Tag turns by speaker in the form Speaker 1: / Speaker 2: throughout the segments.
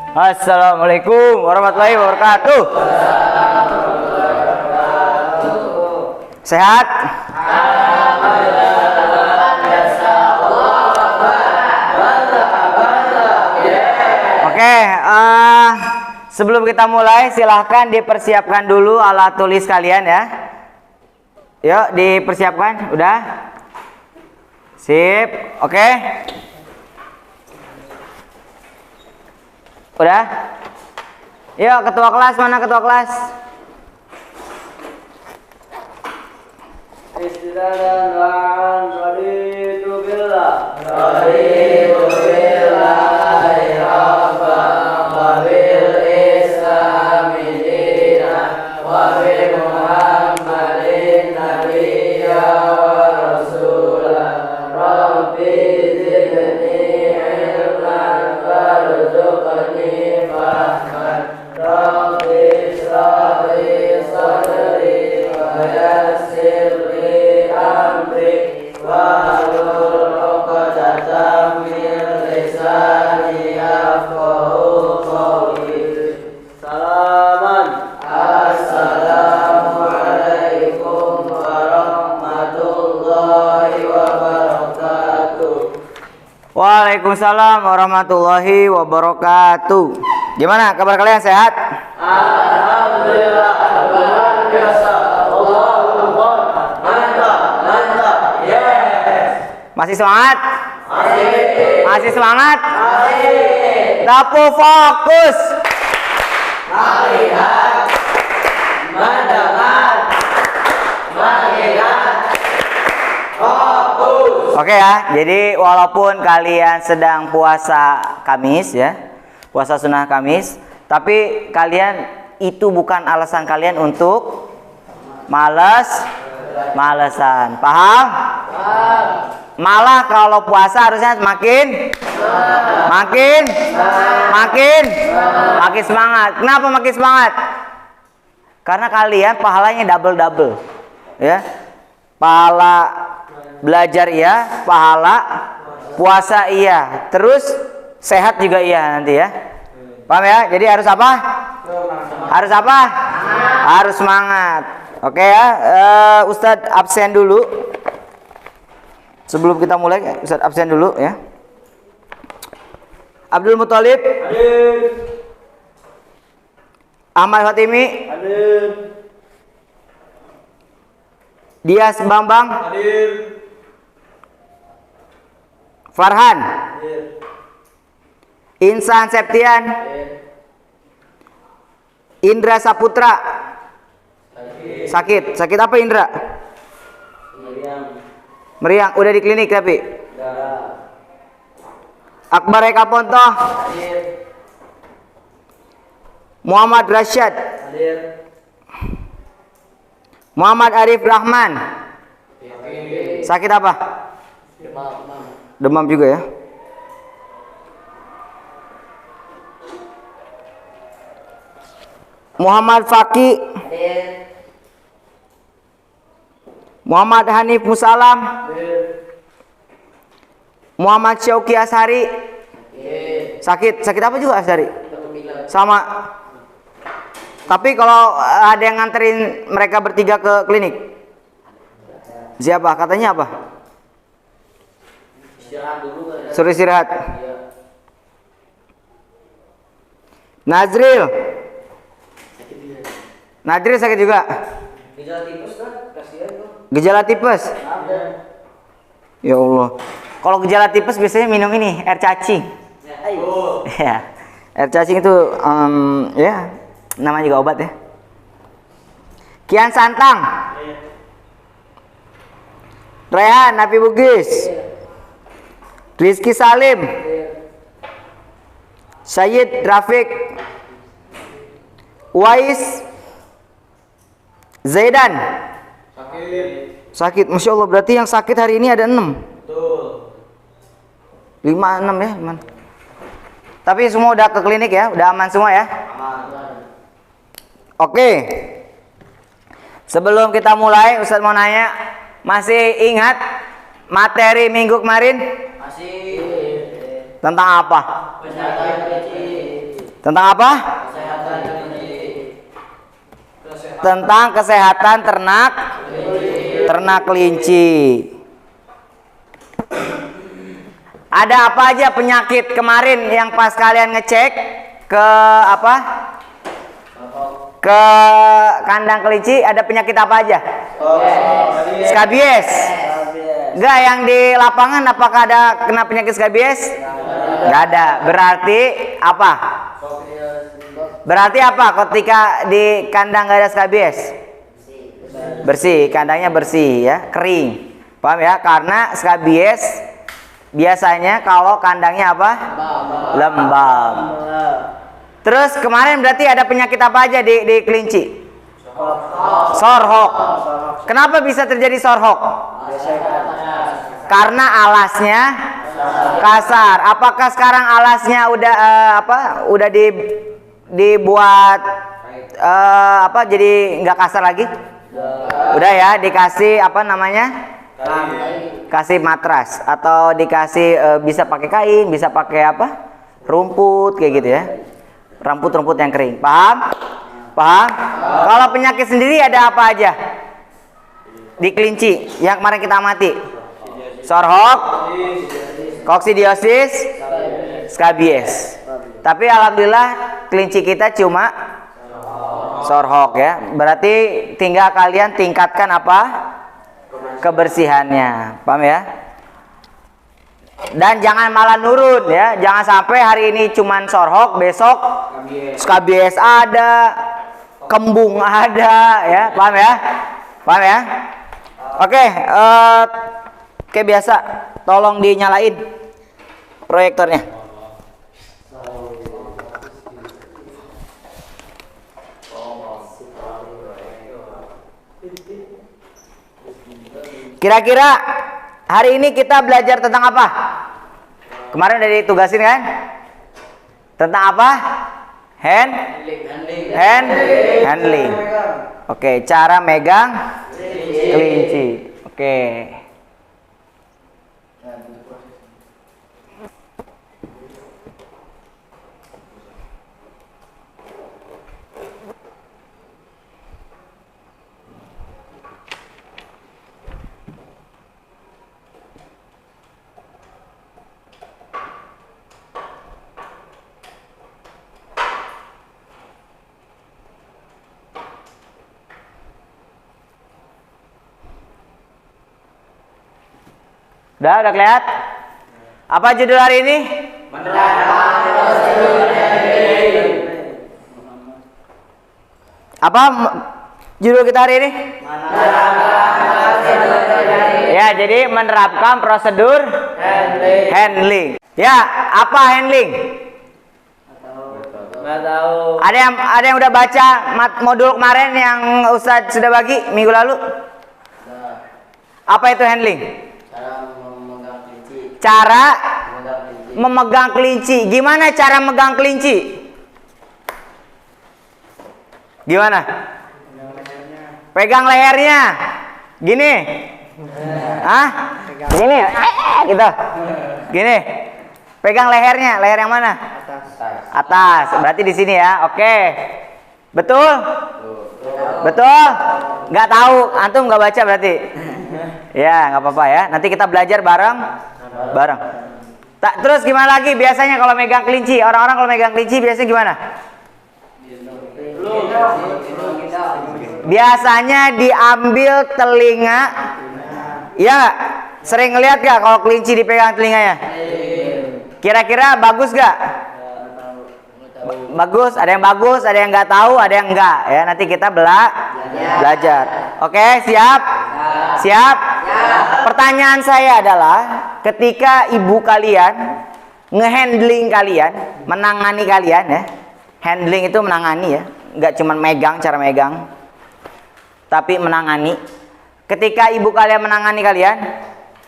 Speaker 1: Assalamualaikum warahmatullahi wabarakatuh. Sehat? Oke, sebelum kita mulai silahkan dipersiapkan dulu alat tulis kalian ya. Yuk dipersiapkan, udah? Sip, oke. Udah? Yuk ketua kelas, mana ketua kelas? Waalaikumsalam warahmatullahi wabarakatuh. Gimana kabar kalian, sehat?
Speaker 2: Alhamdulillah, luar biasa. Allahu Akbar. Mantap. Yes.
Speaker 1: Masih semangat? Masih semangat?
Speaker 2: Masih.
Speaker 1: Tapu fokus.
Speaker 2: Melihat, mendengar, mengingat. Fokus.
Speaker 1: Oke ya, jadi walaupun kalian sedang puasa Kamis ya, puasa sunnah Kamis, tapi kalian itu bukan alasan kalian untuk malesan. Paham? Malah kalau puasa harusnya makin semangat. Kenapa makin semangat? Karena kalian pahalanya double ya. Pahala belajar iya, pahala puasa iya, terus sehat juga iya nanti ya. Paham ya? Jadi harus apa? Harus semangat. Oke ya, Ustadz absen dulu. Sebelum kita mulai, Ustadz absen dulu ya. Abdul Muthalib hadir. Ahmad Fatimi hadir. Dias Bambang hadir. Farhan hadir. Insan Septian hadir. Indra Saputra sakit apa Indra? Meriang udah di klinik tapi Akbar Eka Ponto hadir. Muhammad Rashad hadir. Muhammad Arif Rahman sakit apa? Demam juga ya. Muhammad Faki hadir. Muhammad Hanif Musalam hadir. Muhammad Syauki Ashari hadir. Sakit apa juga Ashari? Sama. Tapi kalau ada yang nganterin mereka bertiga ke klinik, siapa? Katanya apa?
Speaker 2: Istirahat dulu kan ya?
Speaker 1: Suruh istirahat.
Speaker 2: Iya.
Speaker 1: Nadril sakit juga.
Speaker 2: Gejala tipes kan? Kasihan tuh.
Speaker 1: Gejala tipes. Ya Allah. Kalau gejala tipes biasanya minum ini air cacing. Ya. Air cacing itu ya namanya juga obat ya. Kian Santang. Rehan Nafi Bugis. Rizky Salim. Syed Rafiq. Wais Zaidan. Sakit. Masya Allah, berarti yang sakit hari ini ada 6.
Speaker 2: Betul.
Speaker 1: 5, 6 ya, teman. Tapi semua udah ke klinik ya, udah aman semua ya.
Speaker 2: Aman.
Speaker 1: Oke. Sebelum kita mulai, Ustadz mau nanya, masih ingat materi minggu kemarin?
Speaker 2: Masih.
Speaker 1: Tentang apa?
Speaker 2: Penyakit kecil.
Speaker 1: Tentang apa?
Speaker 2: Kesehatan kelinci.
Speaker 1: Tentang kesehatan ternak kelinci. Ada apa aja penyakit kemarin yang pas kalian ngecek ke apa? Ke kandang kelinci, ada penyakit apa aja? Skabies. Enggak, yang di lapangan apakah ada kena penyakit skabies? Enggak ada. Berarti apa? Berarti apa ketika di kandang enggak ada skabies? Bersih, kandangnya bersih ya, kering. Paham ya? Karena skabies biasanya kalau kandangnya apa? Lembab. Terus kemarin berarti ada penyakit apa aja di kelinci? Sorhok. Kenapa bisa terjadi sorhok? Karena alasnya kasar. Apakah sekarang alasnya udah udah dibuat apa jadi nggak kasar lagi? Udah ya, dikasih apa namanya? Kasih matras atau dikasih bisa pakai kain, bisa pakai apa? Rumput kayak gitu ya. Rumput yang kering. Paham? Paham? Kalau penyakit sendiri ada apa aja? Di kelinci yang kemarin kita amati. Sorhok, koksidiosis, skabies. Tapi alhamdulillah kelinci kita cuma sorhok ya. Berarti tinggal kalian tingkatkan apa? Kebersihannya. Paham ya? Dan jangan malah nurun ya. Jangan sampai hari ini cuman sorhok, besok skabies ada, kembung ada ya. Paham ya? Paham ya? Oke, kayak biasa tolong dinyalain proyektornya. Kira-kira hari ini kita belajar tentang apa? Kemarin udah ditugasin kan? Tentang apa? Handling. Oke, cara megang kelinci. Oke. Udah kelihatan? Apa judul hari ini? Apa judul kita hari ini? Ya, jadi menerapkan prosedur handling. Ya, apa handling?
Speaker 2: Nggak tahu.
Speaker 1: Ada yang udah baca modul kemarin yang Ustadz sudah bagi minggu lalu? Apa itu handling? Cara memegang kelinci. Gimana cara megang kelinci? Gimana? Pegang lehernya. Gini. Hah? Gini. Gitu. Gini. Pegang lehernya. Leher yang mana? Atas. Berarti di sini ya. Oke. Betul? Betul? Nggak tahu. Antum nggak baca berarti. Ya, nggak apa-apa ya. Nanti kita belajar bareng. Terus gimana lagi biasanya kalau megang kelinci? Orang-orang kalau megang kelinci biasanya gimana? Biasanya diambil telinga. Ya, sering ngeliat gak kalau kelinci dipegang telinganya? Kira-kira bagus gak? Bagus, ada yang bagus, ada yang nggak tahu, ada yang enggak ya. Nanti kita belajar. Oke, siap? Siap? Pertanyaan saya adalah ketika ibu kalian ngehandling kalian, menangani kalian ya. Handling itu menangani ya, nggak cuma megang, cara megang, tapi menangani. Ketika ibu kalian menangani kalian,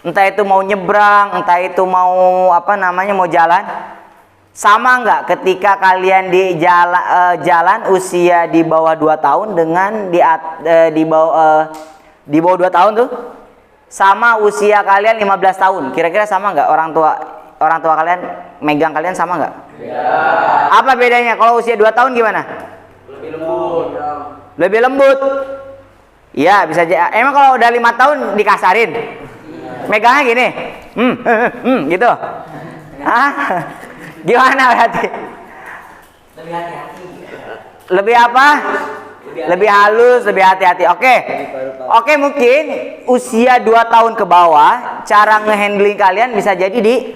Speaker 1: entah itu mau nyebrang, entah itu mau mau jalan, sama nggak ketika kalian di jalan usia di bawah 2 tahun dengan di bawah 2 tahun tuh, sama usia kalian 15 tahun, kira-kira sama nggak orang tua orang tua kalian megang kalian sama nggak? Apa bedanya? Kalau usia 2 tahun gimana?
Speaker 2: Lebih lembut.
Speaker 1: Lebih lembut. Iya, bisa aja. Emang kalau udah 5 tahun dikasarin? Megangnya gini. Gitu. Hah? Gimana berarti?
Speaker 2: Lebih hati-hati.
Speaker 1: Lebih apa? Lebih halus, lebih hati-hati. Oke, mungkin usia 2 tahun ke bawah, cara ngehandling kalian bisa jadi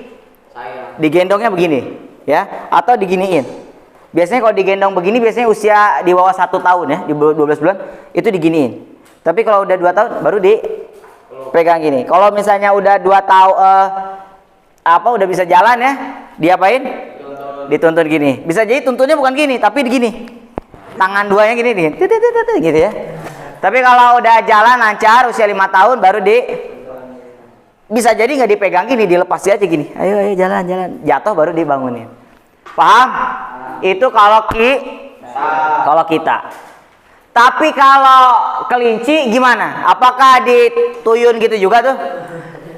Speaker 1: digendongnya begini, ya, atau diginiin. Biasanya kalau digendong begini, biasanya usia di bawah 1 tahun ya, di 12 bulan itu diginiin. Tapi kalau udah 2 tahun baru dipegang gini. Kalau misalnya udah 2 tahun udah bisa jalan ya, diapain? Dituntun gini. Bisa jadi tuntunnya bukan gini, tapi gini. Tangan duanya gini nih, gitu ya. Tapi kalau udah jalan lancar usia 5 tahun baru bisa jadi nggak dipegang gini, dilepas aja gini. Ayo jalan. Jatuh baru dibangunin. Paham? Itu kalau kita. Tapi kalau kelinci gimana? Apakah dituyun gitu juga tuh?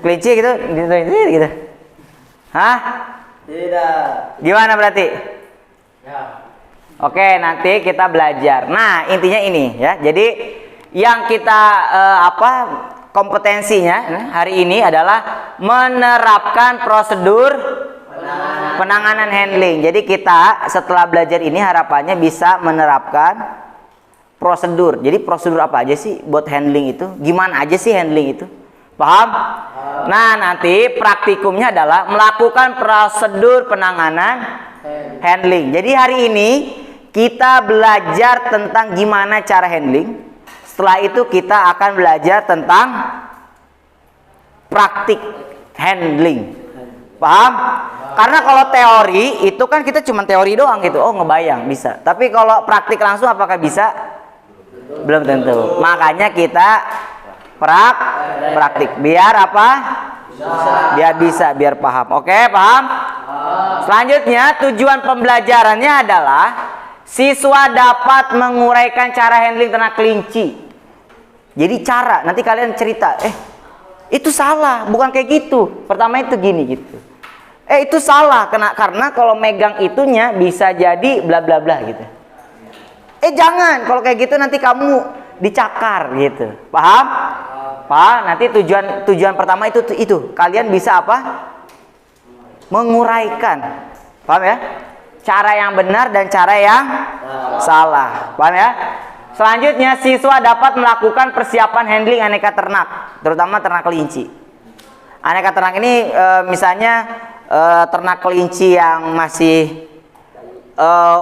Speaker 1: Kelinci gitu, dituyun gitu. Hah?
Speaker 2: Tidak.
Speaker 1: Gimana berarti?
Speaker 2: Ya.
Speaker 1: Oke, nanti kita belajar. Nah, intinya ini ya. Jadi yang kita kompetensinya hari ini adalah menerapkan prosedur penanganan handling. Jadi kita setelah belajar ini harapannya bisa menerapkan prosedur. Jadi prosedur apa aja sih buat handling itu? Gimana aja sih handling itu? Paham? Nah, nanti praktikumnya adalah melakukan prosedur penanganan handling. Jadi hari ini kita belajar tentang gimana cara handling. Setelah itu kita akan belajar tentang praktik handling. Paham? Karena kalau teori itu kan kita cuma teori doang gitu. Oh, ngebayang bisa. Tapi kalau praktik langsung apakah bisa? Belum tentu. Makanya kita praktik. Biar apa? Biar bisa, biar paham. Oke, paham? Selanjutnya tujuan pembelajarannya adalah siswa dapat menguraikan cara handling ternak kelinci. Jadi cara, nanti kalian cerita, itu salah, bukan kayak gitu. Pertama itu gini gitu. Itu salah, karena kalau megang itunya bisa jadi bla bla bla gitu. Jangan, kalau kayak gitu nanti kamu dicakar gitu. Paham? Paham? Nanti tujuan pertama itu kalian bisa apa? Menguraikan. Paham ya? Cara yang benar dan cara yang salah. Paham ya? Selanjutnya siswa dapat melakukan persiapan handling aneka ternak, terutama ternak kelinci. Aneka ternak ini misalnya ternak kelinci yang masih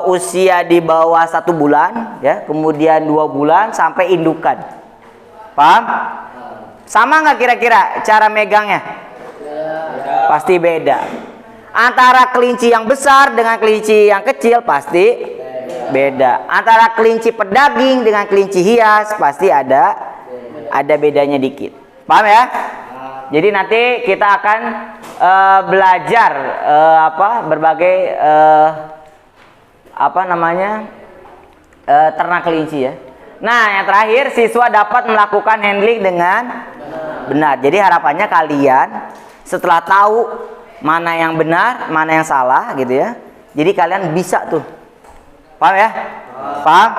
Speaker 1: usia di bawah 1 bulan ya, kemudian 2 bulan sampai indukan. Paham? Sama nggak kira-kira cara megangnya? Pasti beda. Antara kelinci yang besar dengan kelinci yang kecil pasti beda. Antara kelinci pedaging dengan kelinci hias pasti ada bedanya dikit. Paham ya? Jadi nanti kita akan belajar berbagai ternak kelinci ya. Nah, yang terakhir siswa dapat melakukan handling dengan benar. Jadi harapannya kalian setelah tahu mana yang benar, mana yang salah gitu ya. Jadi kalian bisa tuh. Paham ya? Paham?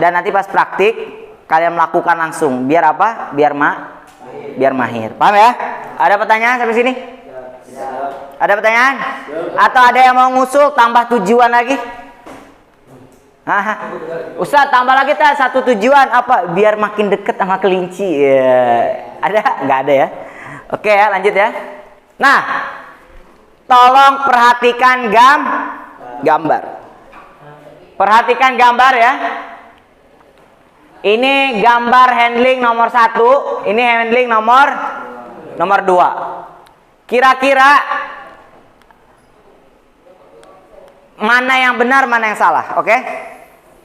Speaker 1: Dan nanti pas praktik kalian melakukan langsung. Biar apa? Biar mahir. Paham ya? Ada pertanyaan sampai sini? Ada pertanyaan? Atau ada yang mau ngusul tambah tujuan lagi? Ustaz, tambah lagi satu tujuan apa? Biar makin deket sama kelinci. Ada? Nggak ada ya? Oke ya, lanjut ya. Nah, tolong perhatikan gambar. Perhatikan gambar ya. Ini gambar handling nomor 1. Ini handling nomor 2. Kira-kira mana yang benar, mana yang salah? Oke?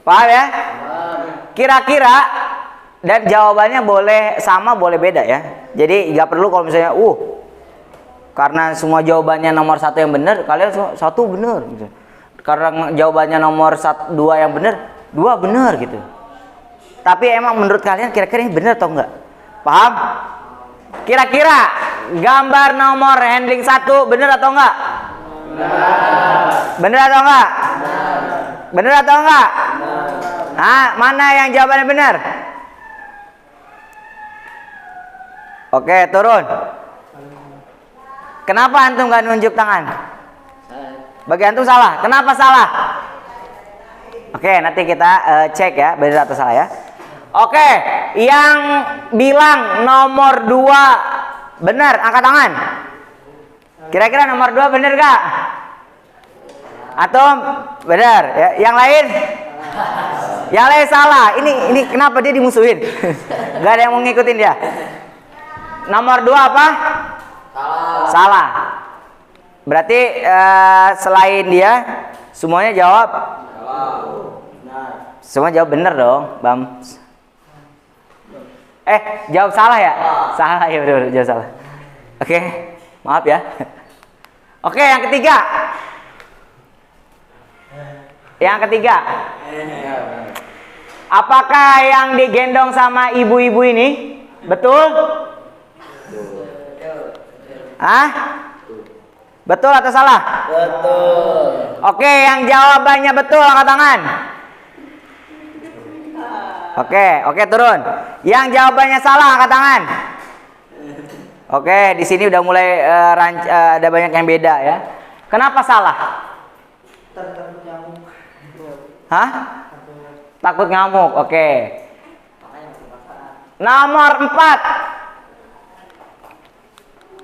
Speaker 1: Paham ya? Kira-kira, dan jawabannya boleh sama, boleh beda ya. Jadi nggak perlu kalau misalnya, karena semua jawabannya nomor 1 yang benar, kalian semua 1 benar gitu. Karena jawabannya nomor 2 yang benar, 2 benar gitu. Tapi emang menurut kalian kira-kira ini benar atau enggak? Paham? Kira-kira gambar nomor handling 1 bener atau enggak? Bener atau enggak? Bener atau enggak? Hah, mana yang jawabannya benar? Oke, turun. Kenapa antum nggak nunjuk tangan? Bagi antum salah. Kenapa salah? Oke, nanti kita cek ya, benar atau salah ya. Oke, yang bilang nomor 2 benar, angkat tangan. Kira-kira nomor 2 benar gak? Atau benar ya? Yang lain? Yang lain salah. Ini kenapa dia dimusuhin? Gak ada yang mau ngikutin dia. Nomor 2 apa? Salah. Berarti selain dia semuanya jawab. Semua jawab benar dong, Bam. Jawab salah ya? Salah ya, benar, jawab salah. Oke, maaf ya. Oke, yang ketiga. Yang ketiga. Apakah yang digendong sama ibu-ibu ini betul? Hah? Betul atau salah?
Speaker 2: Betul.
Speaker 1: Oke, yang jawabannya betul angkat tangan. Oke, turun. Yang jawabannya salah angkat tangan. Oke, di sini udah mulai ada banyak yang beda ya. Kenapa salah? Hah? Takut ngamuk. Oke. Nomor 4.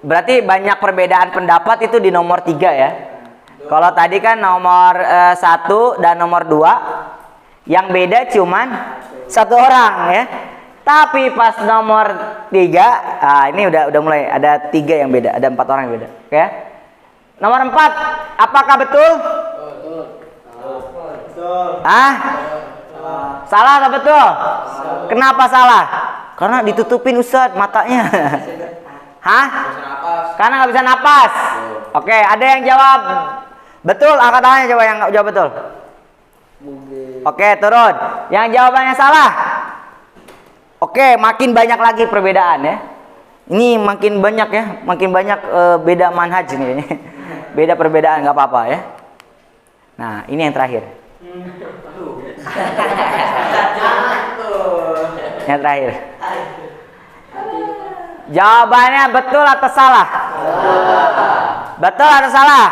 Speaker 1: Berarti banyak perbedaan pendapat itu di nomor 3 ya. Kalau tadi kan nomor 1 dan nomor 2 yang beda cuman 1 orang ya. Tapi pas nomor 3, ini udah mulai ada 3 yang beda, ada 4 orang yang beda. Oke. Nomor 4, apakah betul? Salah atau betul? Kenapa salah? Karena ditutupin Ustadz matanya. Hah? Karena nggak bisa napas. Oke, ada yang jawab betul, angkat tangannya coba yang jawab betul. Oke, turun. Yang jawabannya salah. Oke, makin banyak lagi perbedaan ya. Ini makin banyak ya, makin banyak beda manhaj nih. Beda perbedaan nggak apa-apa ya. Nah, ini yang terakhir. Yang terakhir. Jawabannya betul atau salah? Betul atau salah?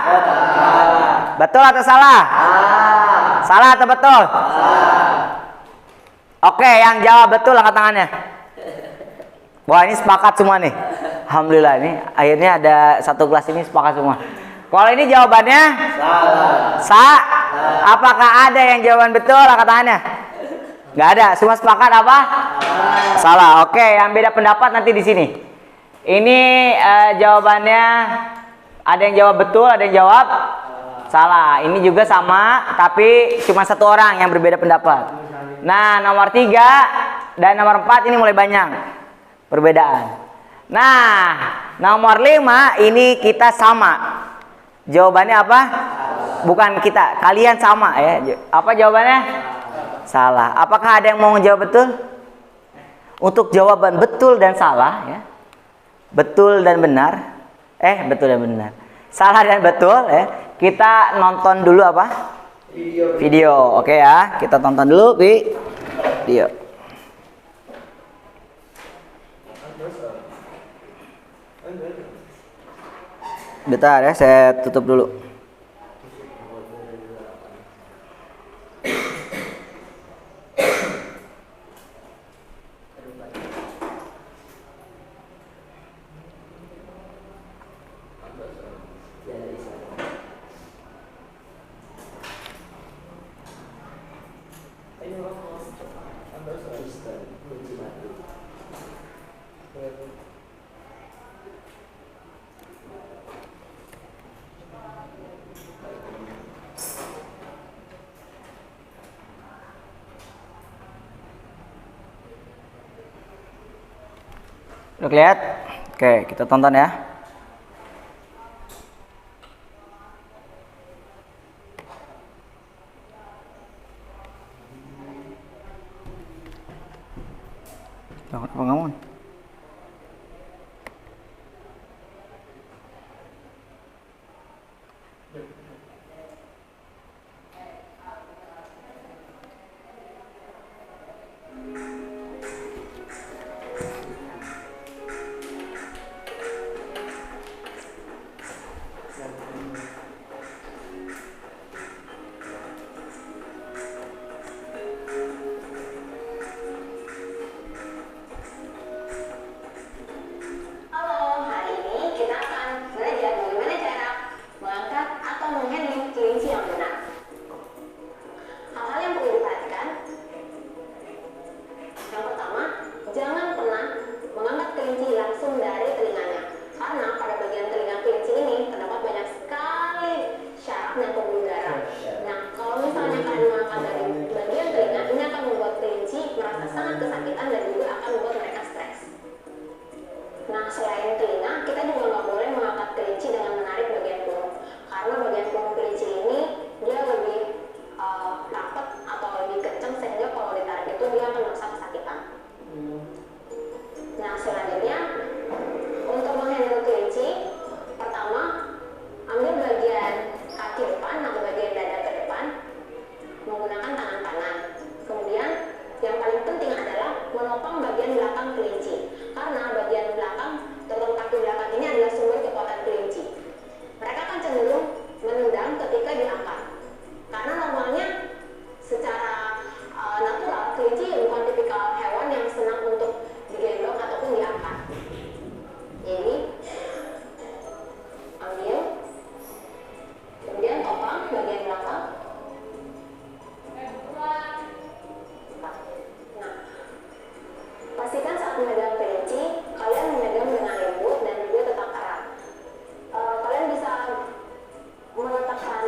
Speaker 1: Betul atau salah? Salah atau betul? Oke, yang jawab betul angkat tangannya. Wah, ini sepakat semua nih. Alhamdulillah, ini akhirnya ada satu kelas ini sepakat semua. Kalau ini jawabannya salah. Apakah ada yang jawaban betul angkat tangannya? Nggak ada, semua sepakat apa? Salah. Oke, yang beda pendapat nanti di sini. Ini jawabannya ada yang jawab betul, ada yang jawab salah. Ini juga sama, tapi cuma 1 orang yang berbeda pendapat. Nah, nomor 3 dan nomor 4 ini mulai banyak perbedaan. Nah, nomor 5 ini kita sama. Jawabannya apa? Bukan kita, kalian sama ya. Apa jawabannya? Salah. Apakah ada yang mau menjawab betul? Untuk jawaban betul dan salah ya. Betul dan benar. Betul dan benar. Salah dan betul ya. Kita nonton dulu apa? Video. Oke ya. Kita tonton dulu video. Bentar ya, saya tutup dulu. Udah lihat? Oke, kita tonton ya. Jangan apa ngomong.
Speaker 3: langsung dari telinganya. Karena pada bagian telinga kelinci ini terdapat banyak sekali syaraf dan pembuluh darah. Nah, kalau misalnya kalian mengangkat dari bagian telinga, ini akan membuat kelinci merasa sangat kesakitan dan juga akan membuat mereka stres. Nah, selain telinga, kita juga nggak boleh mengangkat kelinci dengan menarik bagian punggung. Karena bagian punggung kelinci ini dia lebih rapat atau lebih kencang, sehingga kalau ditarik itu dia akan merasa kesakitan. Nah, selanjutnya untuk menghandle kelinci, pertama ambil bagian kaki depan atau bagian dada ke depan menggunakan tangan kanan. Kemudian yang paling penting adalah menopang bagian belakang kelinci, karena bagian belakang atau kaki belakang ini adalah sumber kekuatan kelinci. Mereka akan cenderung menendang ketika diangkat, karena normalnya secara natural kelinci bukan tipikal hewan yang senang untuk digendong ataupun diangkat. Jadi ambil, kemudian topang bagian belakang. Nah, pastikan saat memegang kelinci kalian memegang dengan lembut dan juga tetap erat. Kalian bisa meletakkan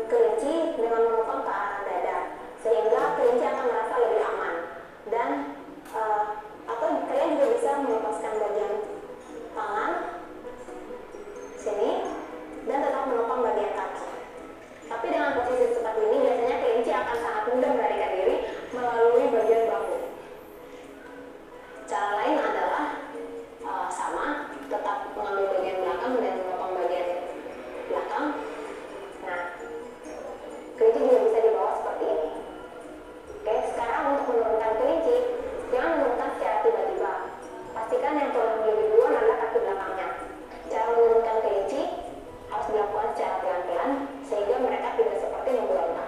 Speaker 3: kelinci dengan menopang ke arah dada, sehingga kelinci akan merasa lebih aman. Dan atau kalian juga bisa melepaskan bagian tangan sini dan tetap menopang bagian kaki. Tapi dengan posisi seperti ini biasanya kelinci akan sangat mudah melarikan diri melalui bagian bahu. Cara lain adalah sama, tetap mengambil bagian belakang dan menopang bagian belakang. Nah, kelinci juga bisa dibawa seperti ini. Oke, sekarang untuk menurunkan kelinci, jangan menurunkan secara tiba-tiba. Pastikan yang turun lebih duluan adalah kaki belakangnya. Cara menurunkan kelinci harus dilakukan secara pelan-pelan sehingga mereka tidak seperti memberontak.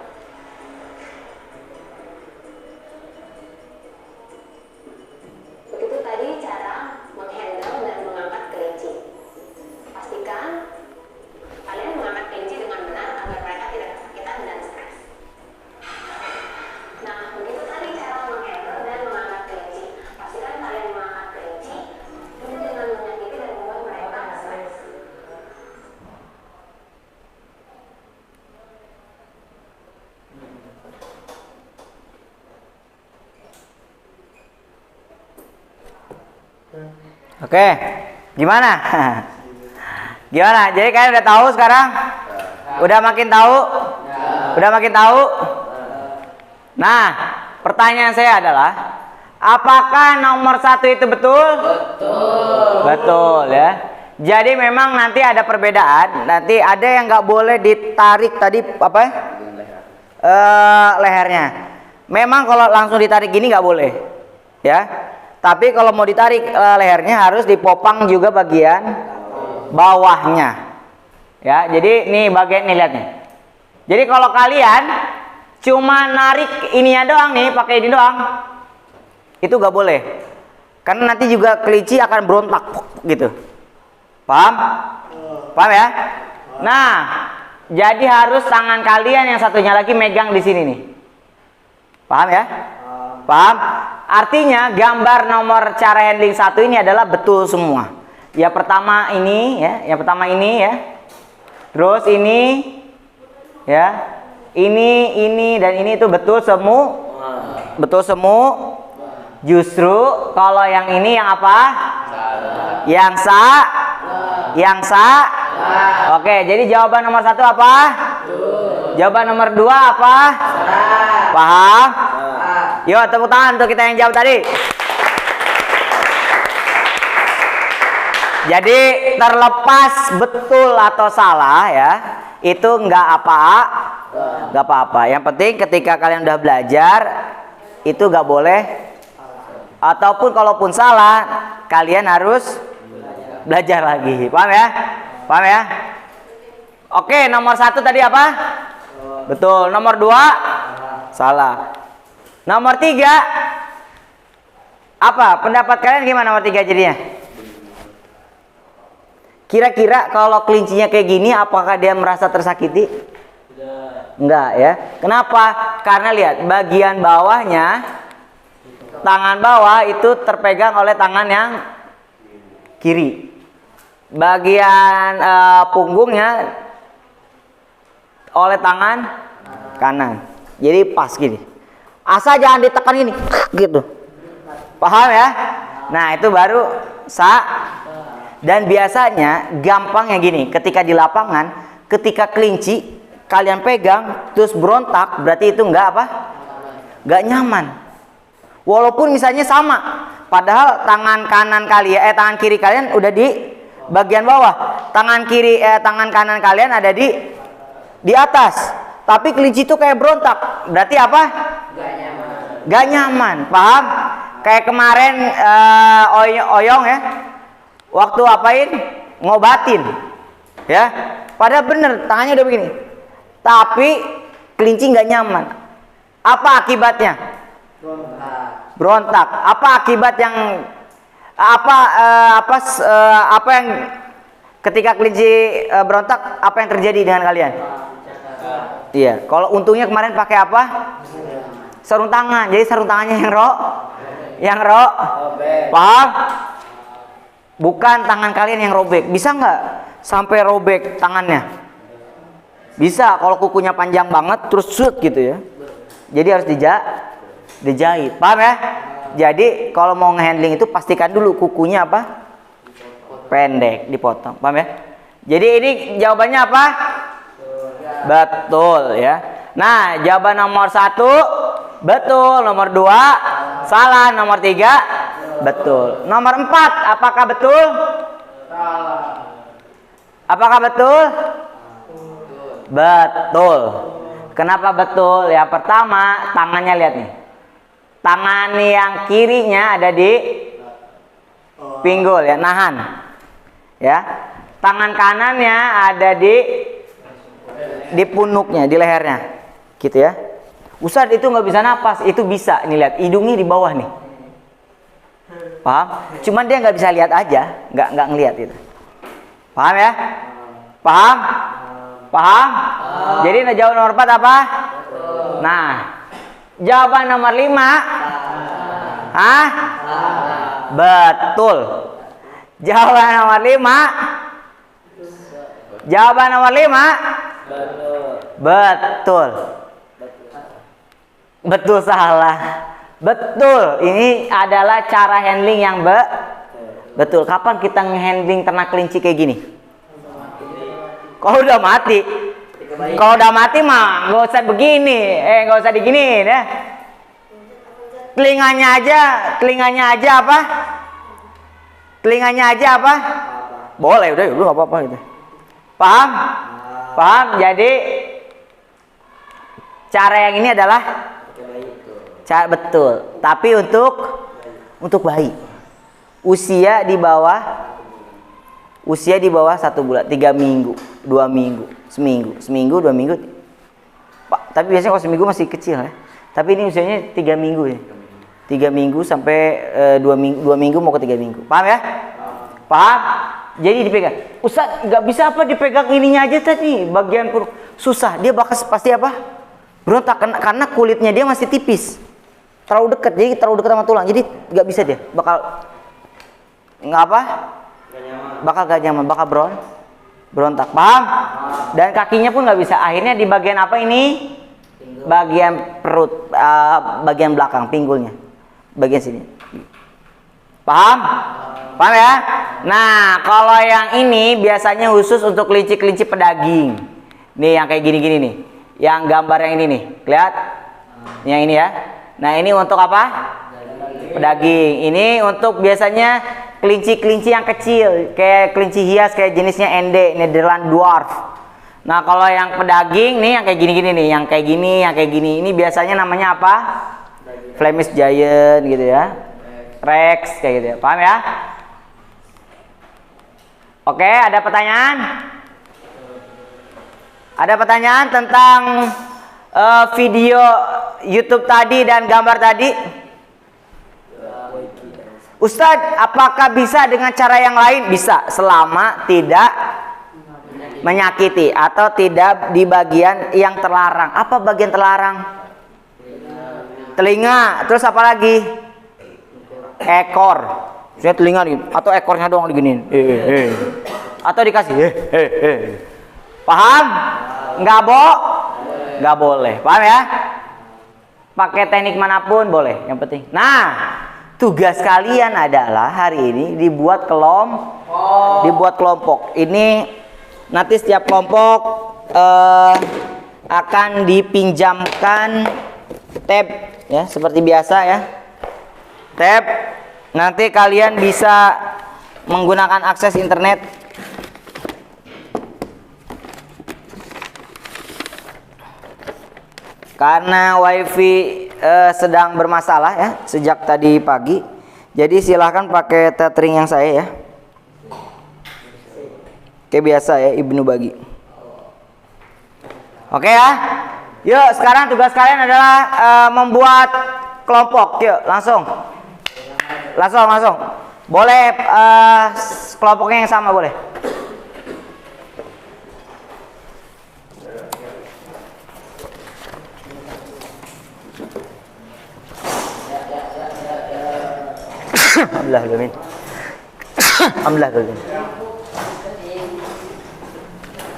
Speaker 3: Begitu tadi cara menghandle dan mengangkat kelinci. Pastikan kalian mengangkat kelinci dengan benar agar mereka tidak kesakitan dan stres. Nah, begitu tadi cara menghandle dan mengangkat kelinci. Pastikan kalian mengangkat kelinci itu dengan menyakiti dan membuat mereka stres.
Speaker 1: Oke, gimana? Gimana? Jadi kalian udah tahu sekarang? Udah makin tahu? Udah makin tahu? Nah, pertanyaan saya adalah, apakah nomor 1 itu betul? Betul. Betul ya. Jadi memang nanti ada perbedaan. Nanti ada yang nggak boleh ditarik tadi apa? Lehernya. Memang kalau langsung ditarik gini nggak boleh, ya. Tapi kalau mau ditarik lehernya harus dipopang juga bagian bawahnya. Ya, jadi nih bagian nih lihat nih. Jadi kalau kalian cuma narik ininya doang nih, pakai ini doang, itu nggak boleh. Karena nanti juga kelinci akan berontak gitu. Paham? Paham ya? Nah, jadi harus tangan kalian yang satunya lagi megang di sini nih. Paham ya? Paham? Artinya gambar nomor cara handling 1 ini adalah betul semua. Yang pertama ini ya, yang pertama ini ya. Terus ini ya. Ini dan ini itu betul semua. Betul semua. Justru kalau yang ini yang apa? Yang sa. Oke, jadi jawaban nomor 1 apa? Jawaban nomor 2 apa? Paham? Yuk tepuk tangan untuk kita yang jawab tadi. Jadi terlepas betul atau salah ya, itu nggak apa-apa. Yang penting ketika kalian udah belajar itu nggak boleh, ataupun kalaupun salah kalian harus belajar lagi. Paham ya? Paham ya? Oke, nomor 1 tadi apa? Betul. Nomor 2 salah. Nomor 3 apa? Pendapat kalian gimana nomor 3 jadinya? Kira-kira kalau kelincinya kayak gini apakah dia merasa tersakiti? Enggak ya. Kenapa? Karena lihat bagian bawahnya, tangan bawah itu terpegang oleh tangan yang kiri. Bagian punggungnya oleh tangan kanan. Jadi pas gini. Asal jangan ditekan gini, gitu. Paham ya? Nah, itu baru sa. Dan biasanya gampangnya gini, ketika di lapangan, ketika kelinci kalian pegang terus berontak, berarti itu enggak apa? Enggak nyaman. Walaupun misalnya sama, padahal tangan kanan kalian tangan kiri kalian udah di bagian bawah. Tangan kanan kalian ada di atas. Tapi kelinci itu kayak berontak. Berarti apa? Enggak nyaman. Paham? Kayak kemarin Oyong ya. Waktu apain? Ngobatin. Ya. Padahal bener tangannya udah begini. Tapi kelinci nggak nyaman. Apa akibatnya? Berontak. Apa akibat yang apa yang ketika kelinci berontak, apa yang terjadi dengan kalian? Iya. Kalau untungnya kemarin pakai apa? Sarung tangan. Jadi sarung tangannya yang paham? Bukan tangan kalian yang robek. Bisa nggak sampai robek tangannya? Bisa kalau kukunya panjang banget terus shoot gitu ya. Jadi harus dijahit. Paham ya? Jadi kalau mau ngehandling itu pastikan dulu kukunya apa? Pendek, dipotong. Paham ya? Jadi ini jawabannya apa? Betul ya. Nah, jawaban nomor 1 betul, nomor 2 salah, nomor 3 betul. Nomor 4 apakah betul? Apakah betul? Betul. Kenapa betul? Ya pertama, tangannya lihat nih. Tangan yang kirinya ada di pinggul ya, nahan. Ya. Tangan kanannya ada di punuknya, di lehernya. Gitu ya. Ustadz itu nggak bisa napas, itu bisa. Ini lihat, hidungnya di bawah nih. Paham? Cuman dia nggak bisa lihat aja, nggak ngelihat itu. Paham ya? Paham? Paham? Jadi jawaban nomor 4 apa? Nah, jawaban nomor 5. Hah? Betul. Jawaban nomor 5. Jawaban nomor 5. Betul. Betul salah. Betul. Ini adalah cara handling yang betul. Kapan kita nge-handling ternak kelinci kayak gini? Kalau udah mati. Kalau udah mati mah nggak usah begini. Nggak usah diginiin ya. Telinganya aja apa? Telinganya aja apa? Boleh, udah nggak apa-apa gitu. Paham? Paham? Jadi cara yang ini adalah cara betul. Tapi untuk bayi. Usia di bawah 1 bulan, 3 minggu, 2 minggu, seminggu, 2 minggu. Pak, tapi biasanya kalau seminggu masih kecil ya. Tapi ini usianya 3 minggu ya. 3 minggu sampai 2 minggu mau ke 3 minggu. Paham ya? Paham? Jadi dipegang. Ustaz, nggak bisa apa dipegang ininya aja tadi, bagian perut. Susah, dia pasti apa? Berontak karena kulitnya dia masih tipis. Terlalu dekat sama tulang. Jadi nggak bisa dia. Nggak apa? Bakal gak nyaman, bakal berontak. Paham? Dan kakinya pun nggak bisa. Akhirnya di bagian apa ini? Bagian perut, bagian belakang, pinggulnya, bagian sini. Paham? Paham ya? Nah, kalau yang ini biasanya khusus untuk kelinci-kelinci pedaging. Nih yang kayak gini-gini nih. Yang gambar yang ini nih, lihat? Yang ini ya. Nah, ini untuk apa? Pedaging. Ini untuk biasanya kelinci-kelinci yang kecil, kayak kelinci hias, kayak jenisnya ND, Nederland Dwarf. Nah, kalau yang pedaging nih yang kayak gini-gini nih, yang kayak gini, ini biasanya namanya apa? Flemish Giant gitu ya. Rex kayak gitu ya. Paham ya? Oke, ada pertanyaan? Ada pertanyaan tentang video YouTube tadi dan gambar tadi? Ustadz, apakah bisa dengan cara yang lain? Bisa, selama tidak menyakiti atau tidak di bagian yang terlarang. Apa bagian terlarang? Telinga, terus apa lagi? Ekor. Saya telinga gitu, atau ekornya doang diginiin. Atau dikasih Paham? Nggak boleh. Paham ya? Pakai teknik manapun boleh, yang penting. Nah, tugas kalian adalah hari ini dibuat kelompok. Ini nanti setiap kelompok akan dipinjamkan tab ya, seperti biasa ya. Tab. Nanti kalian bisa menggunakan akses internet. Karena wifi sedang bermasalah ya sejak tadi pagi. Jadi silahkan pakai tethering yang saya ya. Kayak biasa ya, Ibnu bagi. Oke ya. Yuk sekarang tugas kalian adalah membuat kelompok. Yuk langsung. Boleh kelompoknya yang sama boleh. Alhamdulillah.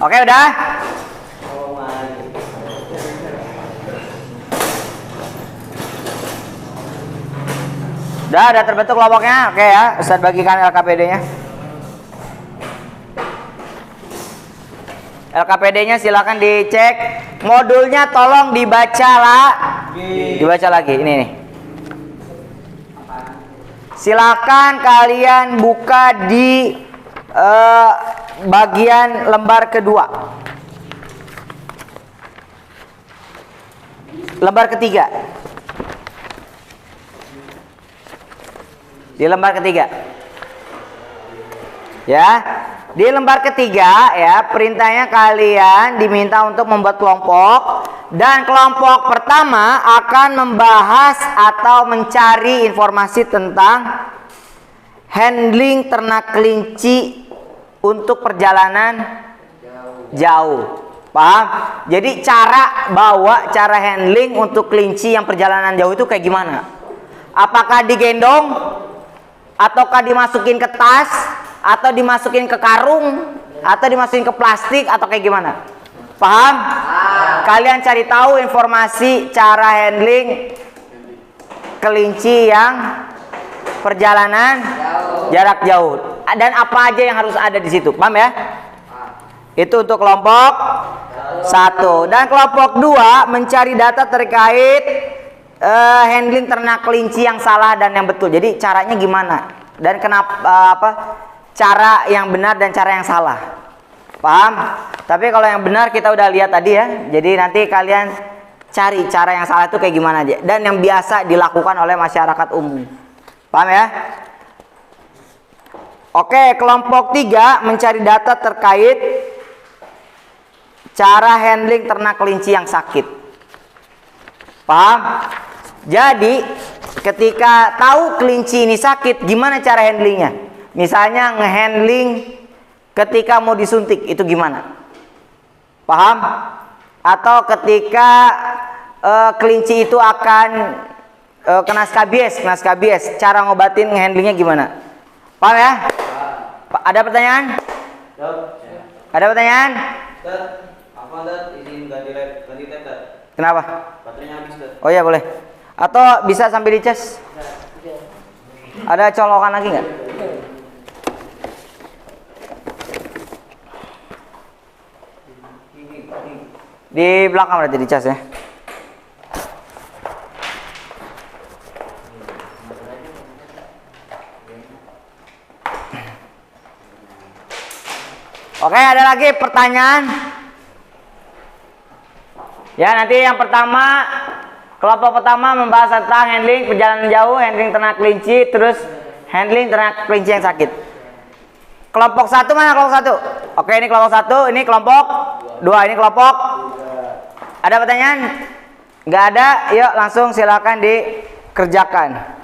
Speaker 1: Oke udah. Udah terbentuk kelompoknya. Oke ya, Ustaz bagikan LKPD-nya. LKPD-nya silakan dicek. Modulnya tolong dibaca lagi. Ini nih. Silakan kalian buka di bagian lembar kedua. Lembar ketiga. Di lembar ketiga. Ya. Di lembar ketiga ya, perintahnya kalian diminta untuk membuat kelompok, dan kelompok pertama akan membahas atau mencari informasi tentang handling ternak kelinci untuk perjalanan jauh. Paham? Jadi cara handling untuk kelinci yang perjalanan jauh itu kayak gimana? Apakah digendong? Ataukah dimasukin ke tas? Atau dimasukin ke karung? Atau dimasukin ke plastik? Atau kayak gimana? Paham? Kalian cari tahu informasi cara handling kelinci yang perjalanan jarak jauh. Dan apa aja yang harus ada di situ. Paham ya? Itu untuk kelompok 1. Dan kelompok 2 mencari data terkait handling ternak kelinci yang salah dan yang betul. Jadi caranya gimana? Dan kenapa cara yang benar dan cara yang salah. Paham? Tapi kalau yang benar kita udah lihat tadi ya. Jadi nanti kalian cari cara yang salah itu kayak gimana aja. Dan yang biasa dilakukan oleh masyarakat umum. Paham ya? Oke, kelompok 3 mencari data terkait cara handling ternak kelinci yang sakit. Paham? Jadi ketika tahu kelinci ini sakit, gimana cara handlingnya? Misalnya ngehandling ketika mau disuntik, itu gimana? Paham? Atau ketika kelinci itu akan kena skabies, cara ngobatin ngehandlingnya gimana? Paham ya? Ada pertanyaan? Ada pertanyaan?
Speaker 2: Izin ganti tab.
Speaker 1: Kenapa?
Speaker 2: Baterainya habis, Dad.
Speaker 1: Oh iya boleh. Atau bisa sambil dicas? Ada colokan lagi nggak? Di belakang berarti dicas ya. Oke, ada lagi pertanyaan? Ya, nanti yang pertama, kelompok pertama membahas tentang handling perjalanan jauh, handling ternak kelinci, terus handling ternak kelinci yang sakit. Kelompok 1 mana kelompok 1? Oke, ini kelompok 1, ini kelompok 2, ini kelompok. Ada pertanyaan? Nggak ada, yuk langsung silakan dikerjakan.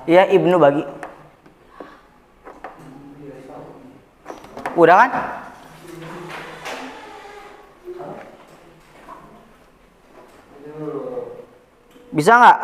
Speaker 1: Ya, Ibnu bagi. Udah kan? Bisa nggak?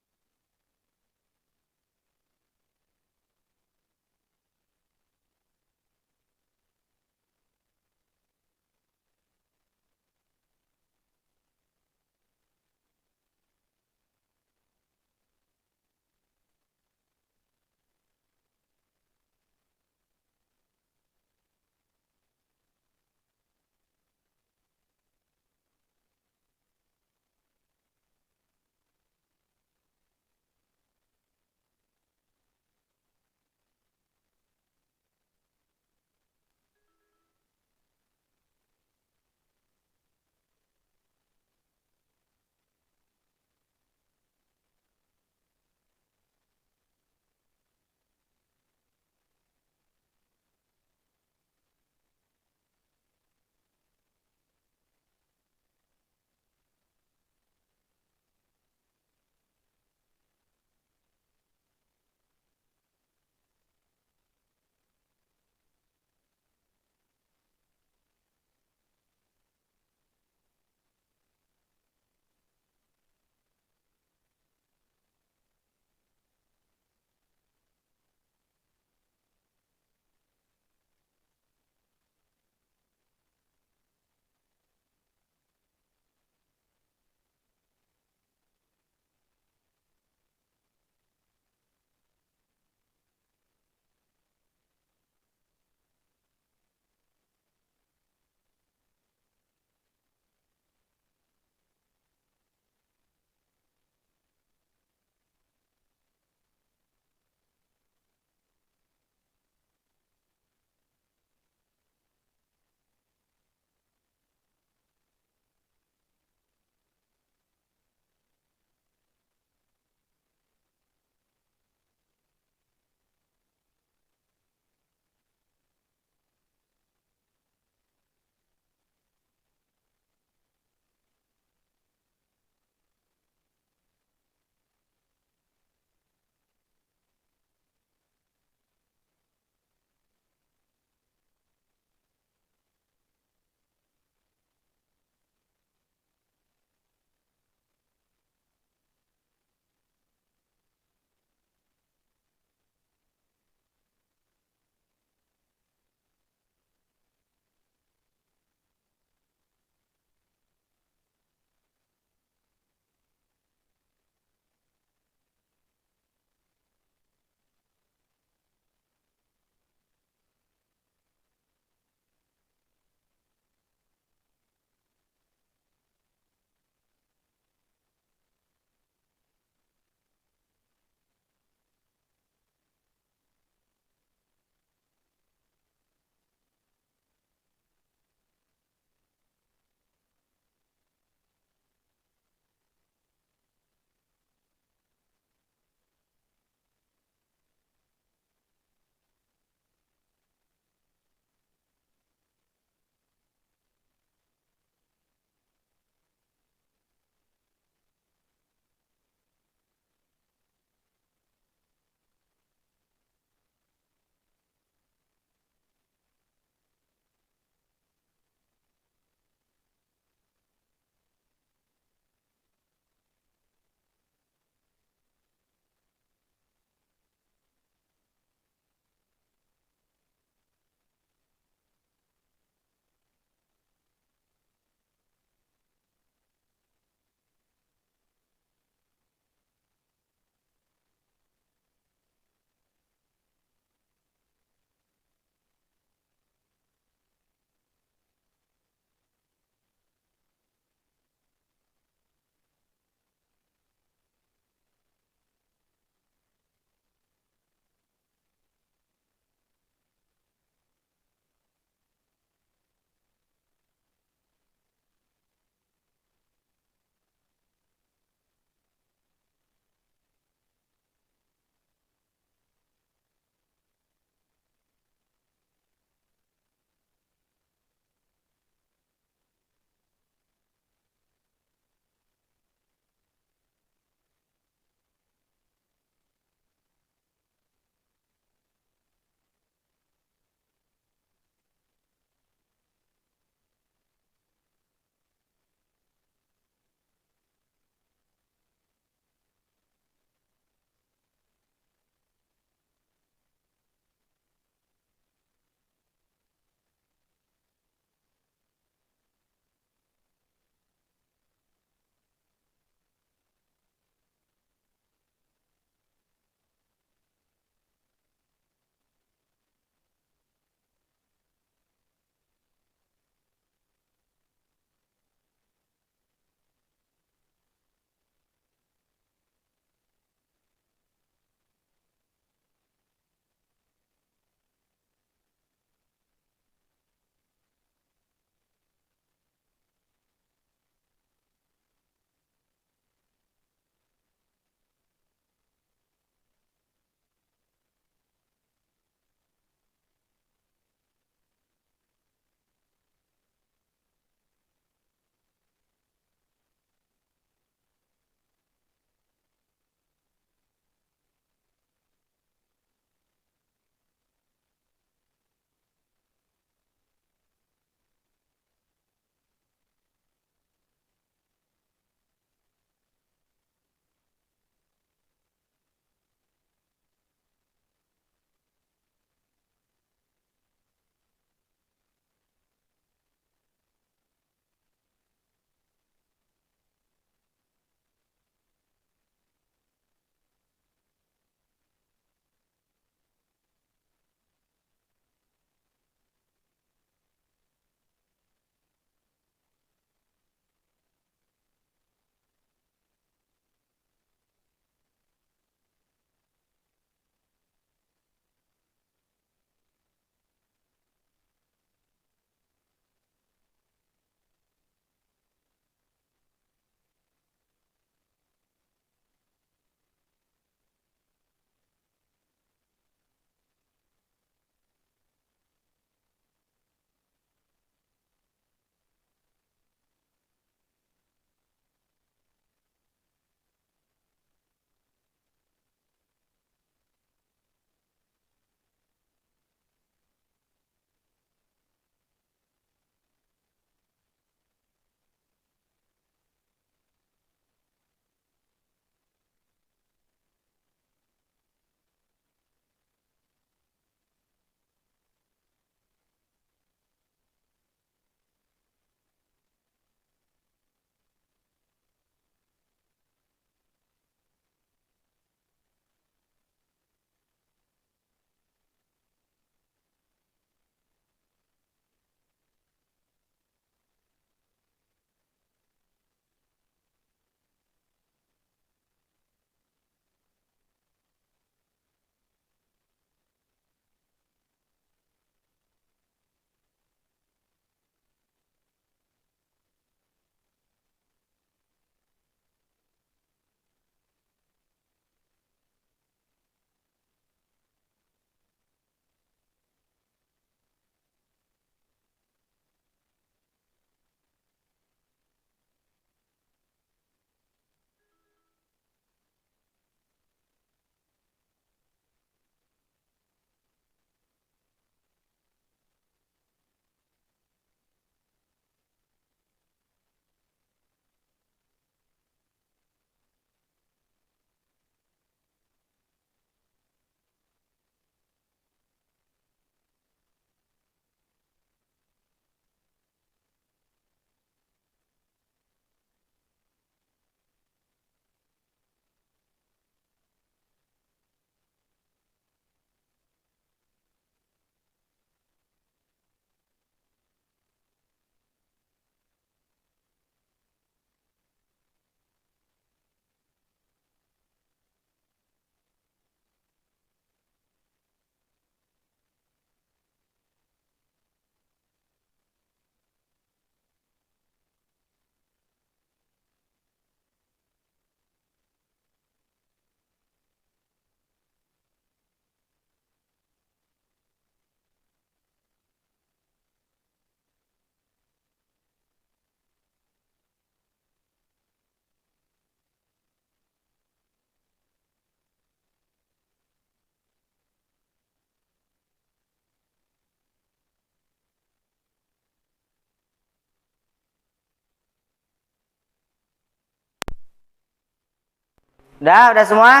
Speaker 1: Udah semua?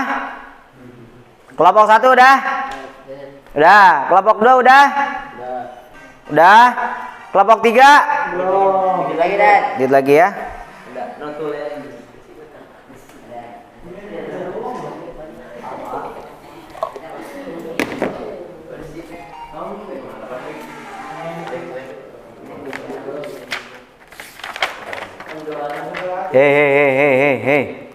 Speaker 1: Kelompok 1 udah? Udah. Kelompok 2 udah? Udah. Kelompok 3?
Speaker 2: Belum. Dikit lagi, Dad.
Speaker 1: Dikit lagi ya.
Speaker 2: Udah, notul ya.
Speaker 1: Hei.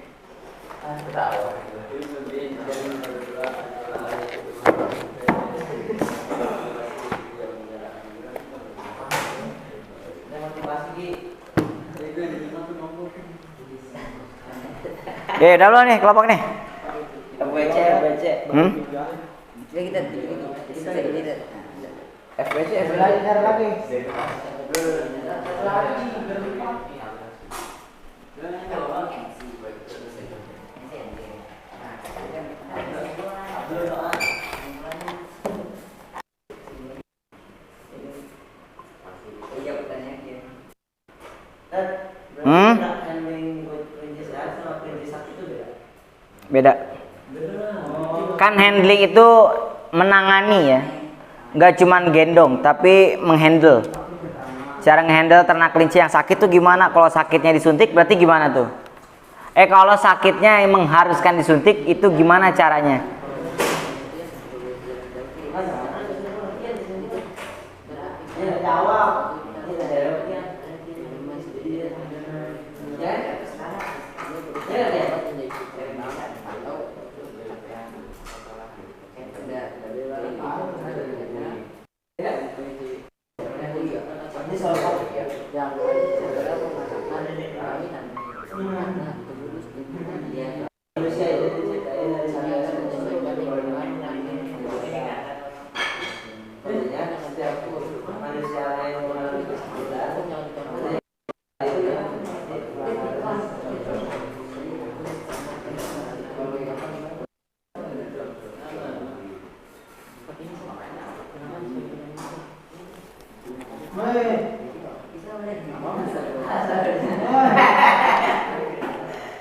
Speaker 1: Udah belum nih kelompok nih?
Speaker 2: FWC. FWC lagi.
Speaker 1: Beda. Kan handling itu menangani ya. Nggak cuman gendong, tapi menghandle. Cara ngehandle ternak kelinci yang sakit tuh gimana? Kalau sakitnya disuntik berarti gimana tuh? Kalau sakitnya yang mengharuskan disuntik itu gimana caranya?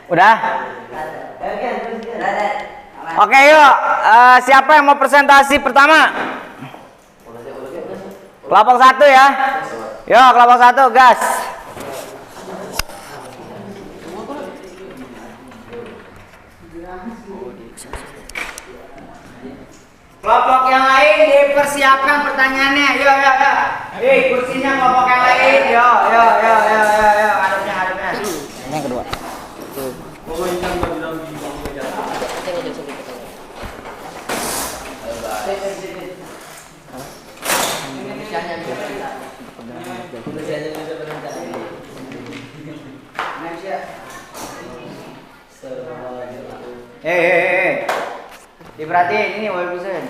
Speaker 1: Udah? Oke yuk, siapa yang mau presentasi pertama? Kelompok 1 ya. Yuk kelompok 1 gas. Kelompok yang lain dipersiapkan pertanyaannya. Yuk. Kursinya kelompok yang lain. Yuk. Hadapnya. Yang kedua. Hei. Diperhatiin ini Wahyu Hussein.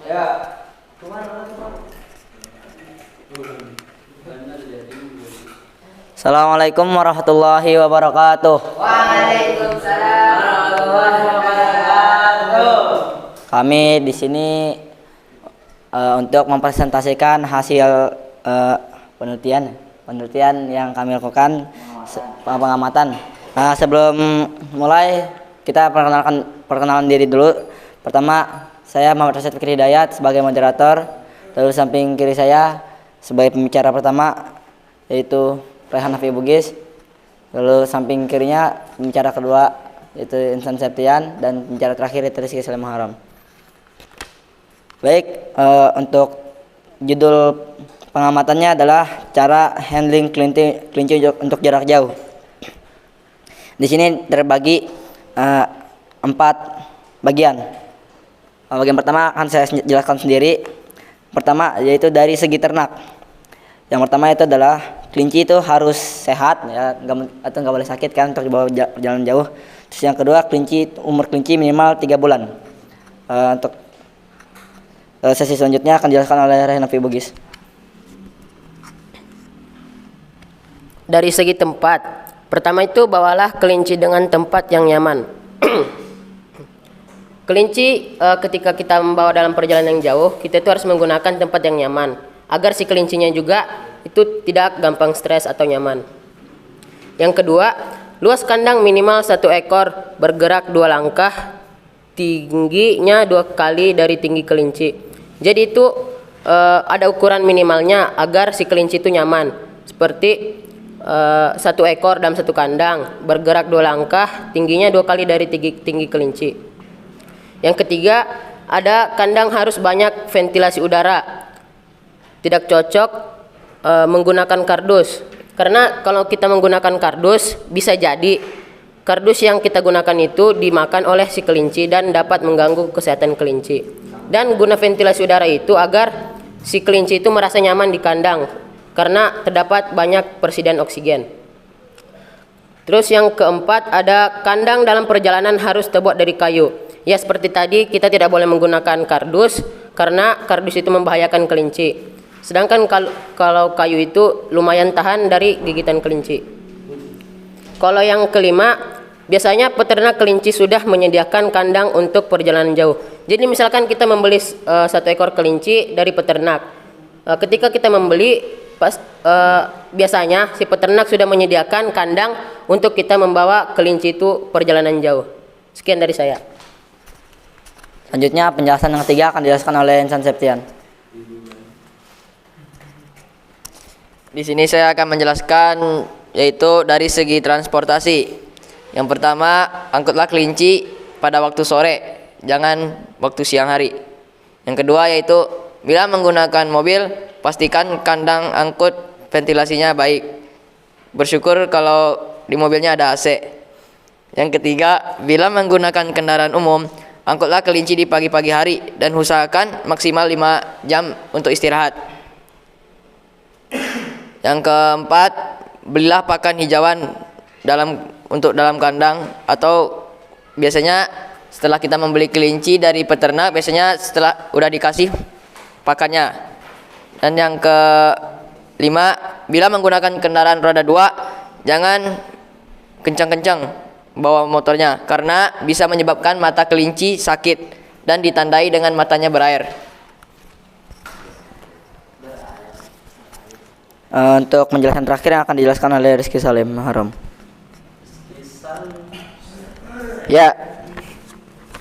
Speaker 1: Ya. Assalamualaikum warahmatullahi wabarakatuh.
Speaker 2: Waalaikumsalam warahmatullahi wabarakatuh.
Speaker 1: Kami di sini untuk mempresentasikan hasil penelitian yang kami lakukan, pengamatan. Sebelum mulai kita perkenalan diri dulu. Pertama, saya Muhammad Rasyid Fikri Hidayat sebagai moderator. Lalu samping kiri saya sebagai pembicara pertama yaitu Rehan Hafi Bugis. Lalu samping kirinya pembicara kedua yaitu Insan Septian, dan pembicara terakhir yaitu Rizky Salim Haram. Baik, untuk judul pengamatannya adalah cara handling kelinci untuk jarak jauh. Di sini terbagi 4 bagian. Bagian pertama akan saya jelaskan sendiri. Pertama yaitu dari segi ternak. Yang pertama itu adalah kelinci itu harus sehat ya, nggak boleh sakit kan untuk dibawa jalan jauh. Terus yang kedua, umur kelinci minimal 3 bulan. Untuk sesi selanjutnya akan dijelaskan oleh Rehan Hafi Bugis.
Speaker 4: Dari segi tempat, pertama itu bawalah kelinci dengan tempat yang nyaman. Kelinci ketika kita membawa dalam perjalanan yang jauh, kita itu harus menggunakan tempat yang nyaman agar si kelincinya juga itu tidak gampang stres atau nyaman. Yang kedua, Luas kandang minimal 1 ekor, bergerak 2 langkah, tingginya 2 kali dari tinggi kelinci. Jadi itu ada ukuran minimalnya agar si kelinci itu nyaman. Seperti 1 ekor dalam 1 kandang, bergerak 2 langkah, tingginya 2 kali dari tinggi kelinci. Yang ketiga, ada kandang harus banyak ventilasi udara. Tidak cocok menggunakan kardus. Karena kalau kita menggunakan kardus, bisa jadi kardus yang kita gunakan itu dimakan oleh si kelinci dan dapat mengganggu kesehatan kelinci. Dan guna ventilasi udara itu agar si kelinci itu merasa nyaman di kandang karena terdapat banyak persediaan oksigen. Terus yang keempat, ada kandang dalam perjalanan harus terbuat dari kayu. Ya seperti tadi, kita tidak boleh menggunakan kardus karena kardus itu membahayakan kelinci. Sedangkan kalau kayu itu lumayan tahan dari gigitan kelinci. Kalau yang kelima, biasanya peternak kelinci sudah menyediakan kandang untuk perjalanan jauh. Jadi misalkan kita membeli 1 ekor kelinci dari peternak. Ketika kita membeli, biasanya si peternak sudah menyediakan kandang untuk kita membawa kelinci itu perjalanan jauh. Sekian dari saya.
Speaker 1: Selanjutnya penjelasan yang ketiga akan dijelaskan oleh Insan Septian.
Speaker 5: Di sini saya akan menjelaskan yaitu dari segi transportasi. Yang pertama, angkutlah kelinci pada waktu sore, jangan waktu siang hari. Yang kedua yaitu bila menggunakan mobil, pastikan kandang angkut ventilasinya baik. Bersyukur kalau di mobilnya ada AC. Yang ketiga, bila menggunakan kendaraan umum, angkutlah kelinci di pagi-pagi hari dan usahakan maksimal 5 jam untuk istirahat. Yang keempat, belilah pakan hijauan untuk dalam kandang, atau biasanya setelah kita membeli kelinci dari peternak, biasanya setelah udah dikasih pakannya. Dan yang kelima, bila menggunakan kendaraan roda 2, jangan kencang-kencang bawa motornya karena bisa menyebabkan mata kelinci sakit dan ditandai dengan matanya berair.
Speaker 1: Untuk penjelasan terakhir yang akan dijelaskan oleh Rizky Salim Haram.
Speaker 6: Ya,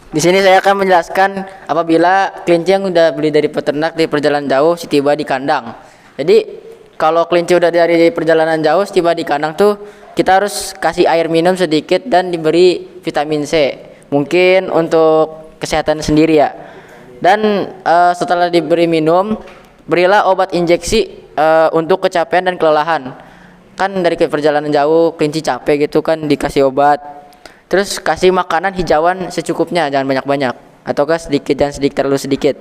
Speaker 6: di sini saya akan menjelaskan apabila kelinci yang udah beli dari peternak di perjalanan jauh tiba di kandang. Jadi kalau kelinci udah dari perjalanan jauh tiba di kandang tuh kita harus kasih air minum sedikit dan diberi vitamin C. Mungkin untuk kesehatan sendiri ya. Dan setelah diberi minum, berilah obat injeksi untuk kecapean dan kelelahan. Kan dari perjalanan jauh kelinci capek gitu kan, dikasih obat. Terus kasih makanan hijauan secukupnya, jangan banyak-banyak, ataukah sedikit, jangan terlalu sedikit.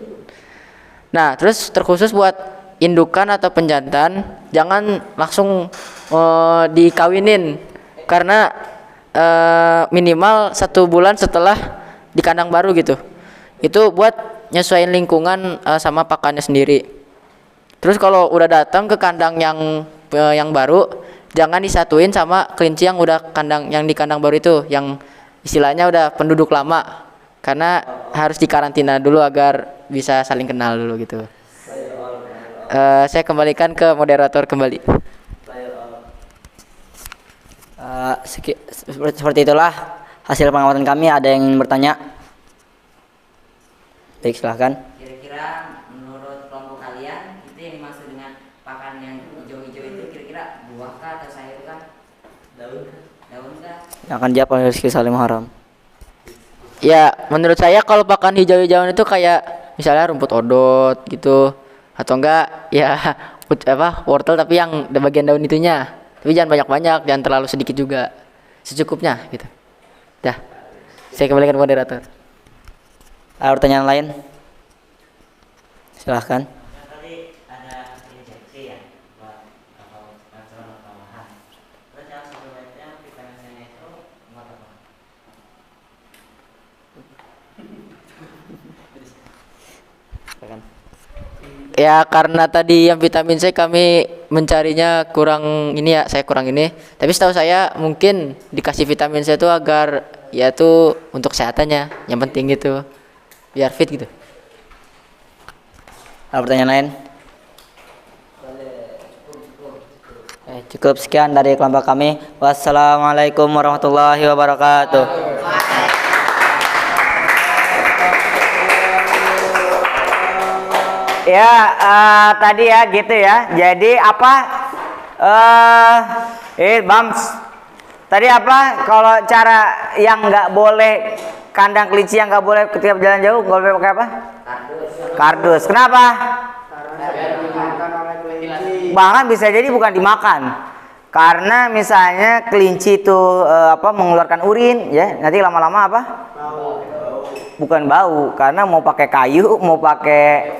Speaker 6: Nah, terus terkhusus buat indukan atau penjantan, jangan langsung dikawinin karena minimal 1 bulan setelah di kandang baru gitu. Itu buat nyesuaiin lingkungan sama pakannya sendiri. Terus kalau udah datang ke kandang yang baru, jangan disatuin sama kelinci yang udah di kandang baru itu, yang istilahnya udah penduduk lama, karena harus dikarantina dulu agar bisa saling kenal dulu gitu. Saya kembalikan ke moderator kembali.
Speaker 1: Seperti itulah hasil pengamatan kami. Ada yang ingin bertanya? Baik, silahkan.
Speaker 7: Kira-kira menurut kelompok kalian itu yang dimaksud dengan pakan yang hijau-hijau itu kira-kira buah kah atau sayur kah? Daun kah?
Speaker 1: Yang akan jawab oleh Rizky Salim Haram.
Speaker 6: Ya, menurut saya kalau pakan hijau-hijauan itu kayak misalnya rumput odot gitu, atau enggak ya wortel tapi yang bagian daun itunya. Tapi jangan banyak-banyak, jangan terlalu sedikit juga, secukupnya gitu. Dah, saya kembalikan moderator.
Speaker 1: Ada pertanyaan lain? Silahkan.
Speaker 7: Tadi ada injeksi ya buat saluran tambahan. Terus yang suplemennya vitamin C itu buat apa?
Speaker 6: Ya karena tadi yang vitamin C kami mencarinya kurang ini ya, saya kurang ini. Tapi setahu saya mungkin dikasih vitamin C itu agar ya itu untuk kesehatannya, yang penting gitu, biar fit gitu.
Speaker 1: Ada pertanyaan lain? Cukup sekian dari kelompok kami. Wassalamualaikum warahmatullahi wabarakatuh. Ya, tadi ya gitu ya. Jadi apa? Bams. Tadi apa? Kalau cara yang nggak boleh kandang kelinci yang nggak boleh ketika berjalan jauh, nggak boleh pakai apa? Kardus. Kenapa? Bahkan bisa jadi bukan dimakan. Karena misalnya kelinci itu mengeluarkan urin, ya nanti lama-lama apa? Bukan bau, karena mau pakai kayu, mau pakai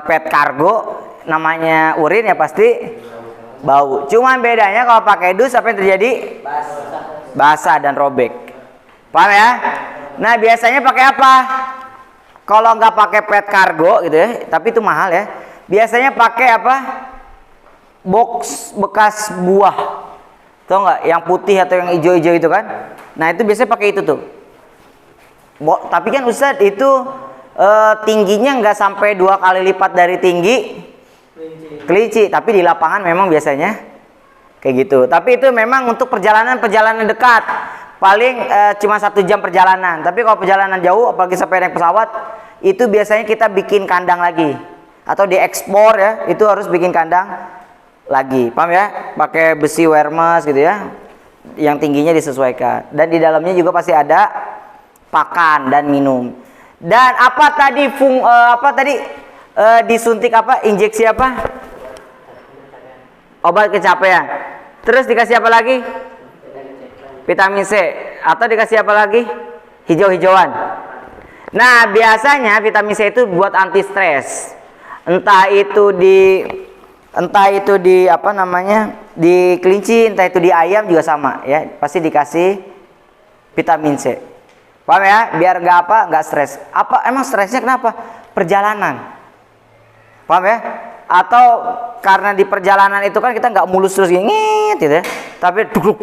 Speaker 1: pet kargo, namanya urin ya pasti bau. Cuman bedanya kalau pakai dus apa yang terjadi? Basah dan robek. Paham ya? Nah biasanya pakai apa? Kalau nggak pakai pet kargo gitu ya, tapi itu mahal ya. Biasanya pakai apa? Box bekas buah, tau nggak? Yang putih atau yang hijau-hijau itu kan? Nah itu biasanya pakai itu tuh. Tapi kan Ustadz itu tingginya nggak sampai 2 kali lipat dari tinggi kelinci, tapi di lapangan memang biasanya kayak gitu. Tapi itu memang untuk perjalanan dekat, paling cuma 1 jam perjalanan. Tapi kalau perjalanan jauh, apalagi sampai naik pesawat, itu biasanya kita bikin kandang lagi atau diekspor ya, itu harus bikin kandang lagi, paham ya? Pakai besi wermes gitu ya, yang tingginya disesuaikan, dan di dalamnya juga pasti ada pakan dan minum. Dan apa tadi disuntik apa? Injeksi apa? Obat kecapean. Terus dikasih apa lagi? Vitamin C. Atau dikasih apa lagi? Hijau-hijauan. Nah, biasanya vitamin C itu buat anti stres. Entah itu di di kelinci, entah itu di ayam juga sama ya. Pasti dikasih vitamin C. Paham ya? Biar nggak stres. Emang stresnya kenapa? Perjalanan. Paham ya? Atau karena di perjalanan itu kan kita nggak mulus terus gini gitu ya, tapi duduk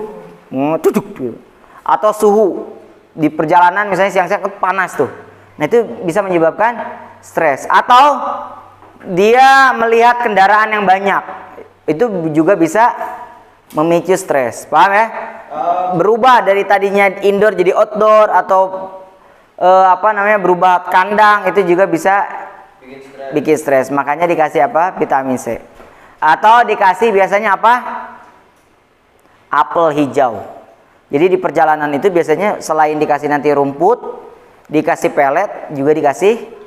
Speaker 1: gitu. Atau suhu di perjalanan misalnya siang-siang panas tuh. Nah itu bisa menyebabkan stres. Atau dia melihat kendaraan yang banyak, itu juga bisa memicu stres. Paham ya? Berubah dari tadinya indoor jadi outdoor, atau berubah kandang, itu juga bisa bikin stres. Makanya dikasih apa? Vitamin C. Atau dikasih biasanya apa? Apel hijau. Jadi di perjalanan itu biasanya selain dikasih nanti rumput, dikasih pelet, juga dikasih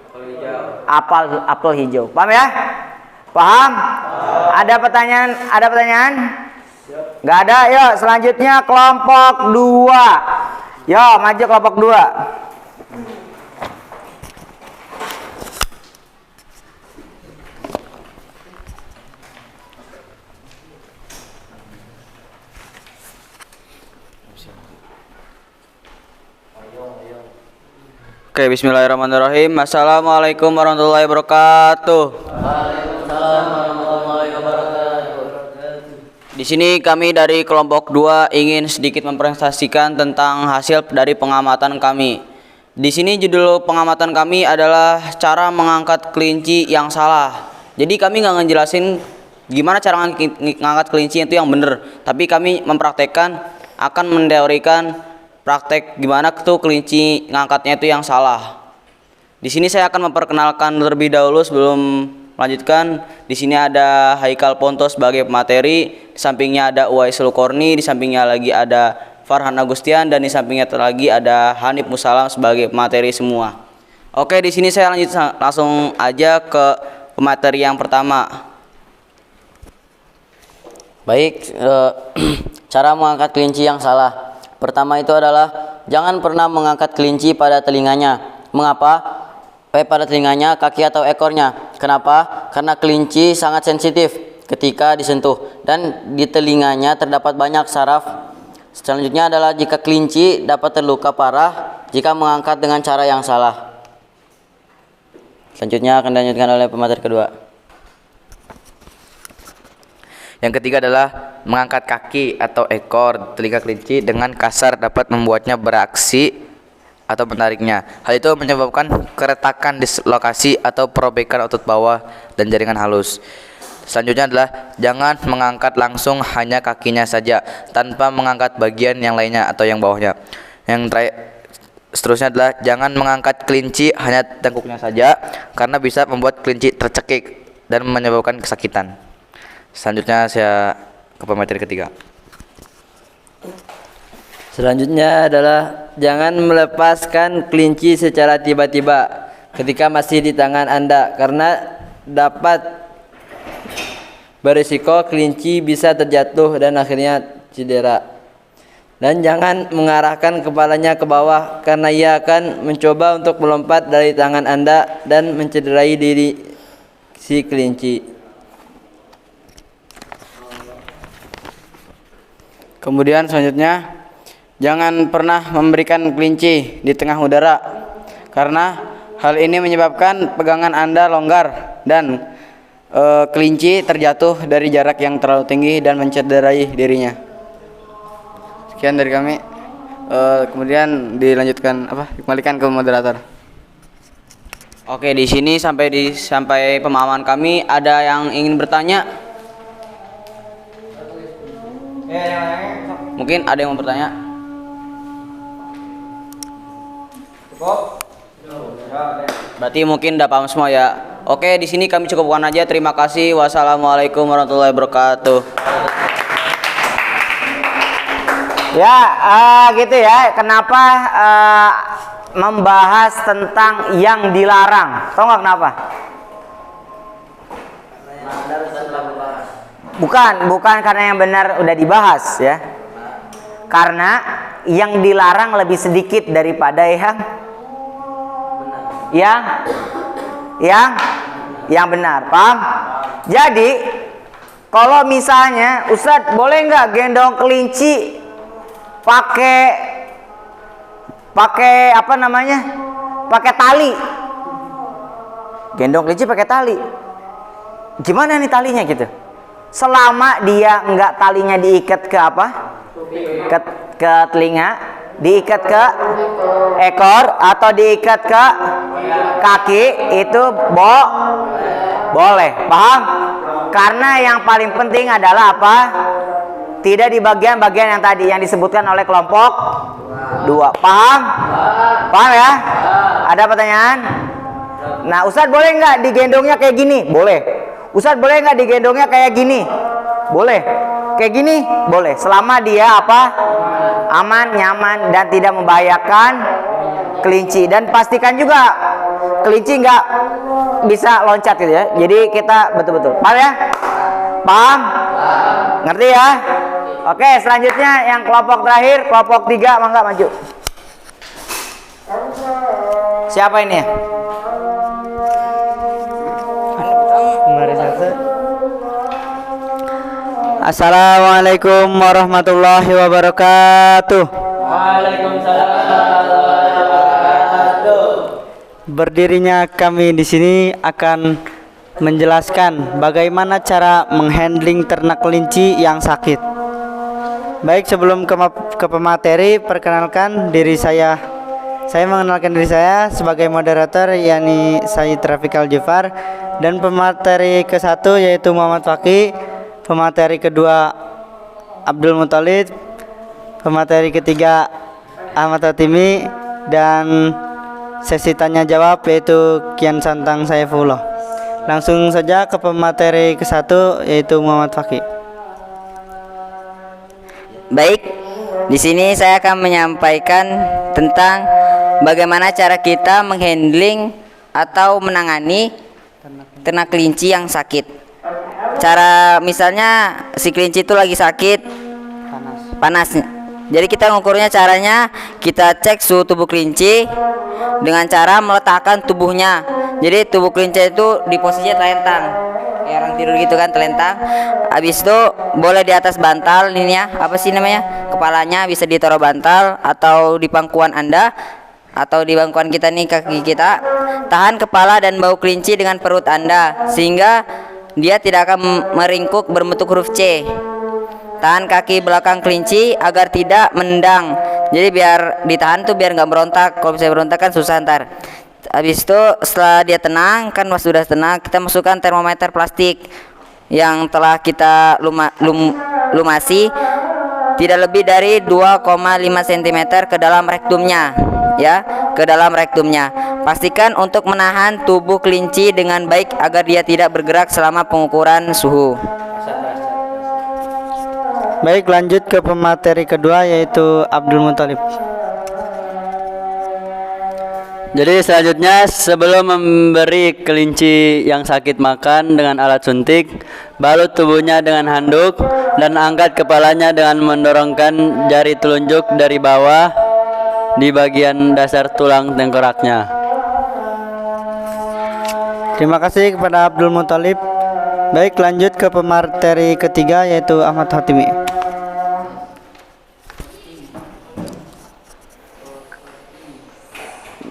Speaker 1: apel hijau. Paham ya? Paham? Ada pertanyaan? Nggak ada. Yuk selanjutnya kelompok 2. Yuk maju kelompok 2. Oke, bismillahirrahmanirrahim. Assalamualaikum warahmatullahi wabarakatuh. Waalaikumsalam warahmatullahi wabarakatuh. Di sini kami dari kelompok 2 ingin sedikit mempresentasikan tentang hasil dari pengamatan kami. Di sini judul pengamatan kami adalah cara mengangkat kelinci yang salah. Jadi kami nggak ngejelasin gimana cara ngangkat kelinci itu yang benar, tapi kami mempraktekkan, akan menteorikan praktek gimana tuh kelinci ngangkatnya itu yang salah. Di sini saya akan memperkenalkan terlebih dahulu sebelum melanjutkan. Di sini ada Haikal Ponto sebagai pemateri, di sampingnya ada Uwais Lukorni, di sampingnya lagi ada Farhan Agustian, dan di sampingnya lagi ada Hanif Musalam sebagai pemateri semua. Oke, di sini saya langsung aja ke pemateri yang pertama. Baik, cara mengangkat kelinci yang salah. Pertama itu adalah jangan pernah mengangkat kelinci pada telinganya. Mengapa? Pada telinganya, kaki atau ekornya. Kenapa? Karena kelinci sangat sensitif ketika disentuh, dan di telinganya terdapat banyak saraf. Selanjutnya adalah jika kelinci dapat terluka parah jika mengangkat dengan cara yang salah. Selanjutnya akan dilanjutkan oleh pemateri kedua.
Speaker 8: Yang ketiga adalah mengangkat kaki atau ekor telinga kelinci dengan kasar dapat membuatnya beraksi atau menariknya. Hal itu menyebabkan keretakan dislokasi atau perobekan otot bawah dan jaringan halus. Selanjutnya adalah jangan mengangkat langsung hanya kakinya saja tanpa mengangkat bagian yang lainnya atau yang bawahnya. Yang seterusnya adalah jangan mengangkat kelinci hanya tengkuknya saja karena bisa membuat kelinci tercekik dan menyebabkan kesakitan. Selanjutnya saya ke pemateri ketiga.
Speaker 5: Selanjutnya adalah jangan melepaskan kelinci secara tiba-tiba ketika masih di tangan Anda karena dapat berisiko kelinci bisa terjatuh dan akhirnya cedera. Dan jangan mengarahkan kepalanya ke bawah karena ia akan mencoba untuk melompat dari tangan Anda dan mencederai diri si kelinci.
Speaker 6: Kemudian selanjutnya, jangan pernah memberikan kelinci di tengah udara karena hal ini menyebabkan pegangan Anda longgar dan kelinci terjatuh dari jarak yang terlalu tinggi dan mencederai dirinya. Sekian dari kami. Kemudian dilanjutkan dikembalikan ke moderator.
Speaker 1: Oke, di sini sampai pemahaman kami. Ada yang ingin bertanya? Mungkin ada yang mau bertanya? Cukup? Berarti mungkin udah paham semua ya. Oke, di sini kami cukupkan aja. Terima kasih. Wassalamualaikum warahmatullahi wabarakatuh. Ya, gitu ya. Kenapa membahas tentang yang dilarang? Tahu nggak kenapa? Bukan karena yang benar udah dibahas ya. Karena yang dilarang lebih sedikit daripada yang benar, paham? Jadi kalau misalnya Ustadz boleh nggak gendong kelinci pakai apa namanya? Pakai tali. Gendong kelinci pakai tali. Gimana nih talinya gitu? Selama dia nggak talinya diikat ke apa? Ke telinga, diikat ke ekor atau diikat ke kaki itu boleh, paham? Karena yang paling penting adalah apa? Tidak di bagian-bagian yang tadi yang disebutkan oleh kelompok 2. Paham? Paham ya? Ada pertanyaan? Nah, Ustadz boleh nggak digendongnya kayak gini? Boleh. Ustadz boleh nggak digendongnya kayak gini? Boleh. Kayak gini? Boleh. Selama dia apa? Aman, nyaman, dan tidak membahayakan kelinci. Dan pastikan juga kelinci nggak bisa loncat gitu ya. Jadi kita betul-betul. Paham ya? Paham? Ngerti ya? Oke, selanjutnya yang kelompok terakhir, kelompok 3, mangga maju. Siapa ini ya? Assalamualaikum warahmatullahi wabarakatuh.
Speaker 2: Waalaikumsalam warahmatullahi wabarakatuh.
Speaker 9: Berdirinya kami di sini akan menjelaskan bagaimana cara menghandling ternak kelinci yang sakit. Baik, sebelum ke pemateri, perkenalkan diri saya. Saya mengenalkan diri saya sebagai moderator, yakni Sayyid Rafiq Al-Jufar, dan pemateri ke-1 yaitu Muhammad Faqih, pemateri kedua Abdul Muthalid, pemateri ketiga Ahmad Hatimi, dan sesi tanya jawab yaitu Kian Santang Saifullah. Langsung saja ke pemateri ke-1 yaitu Muhammad Faqih.
Speaker 7: Baik, di sini saya akan menyampaikan tentang bagaimana cara kita menghandling atau menangani ternak kelinci yang sakit. Cara misalnya si kelinci itu lagi sakit, panas. Jadi kita ngukurnya caranya kita cek suhu tubuh kelinci dengan cara meletakkan tubuhnya. Jadi tubuh kelinci itu di posisinya telentang, kayak orang tidur gitu kan, telentang. Habis itu boleh di atas bantal ini ya, apa sih namanya? Kepalanya bisa ditaruh bantal atau di pangkuan Anda atau di bangkuan kita nih, kaki kita. Tahan kepala dan bau kelinci dengan perut Anda sehingga dia tidak akan meringkuk berbentuk huruf C. Tahan kaki belakang kelinci agar tidak menendang. Jadi biar ditahan tuh biar nggak berontak. Kalau bisa berontak kan susah ntar. Habis itu setelah dia tenang kan, sudah tenang, kita masukkan termometer plastik yang telah kita lumasi tidak lebih dari 2,5 cm ke dalam rektumnya, ya, ke dalam rektumnya. Pastikan untuk menahan tubuh kelinci dengan baik agar dia tidak bergerak selama pengukuran suhu.
Speaker 9: Baik, lanjut ke pemateri kedua yaitu Abdul Muthalib.
Speaker 10: Jadi selanjutnya sebelum memberi kelinci yang sakit makan dengan alat suntik, balut tubuhnya dengan handuk dan angkat kepalanya dengan mendorongkan jari telunjuk dari bawah di bagian dasar tulang tengkoraknya.
Speaker 9: Terima kasih kepada Abdul Muthalib. Baik, lanjut ke pemateri ketiga yaitu Ahmad Hatimi.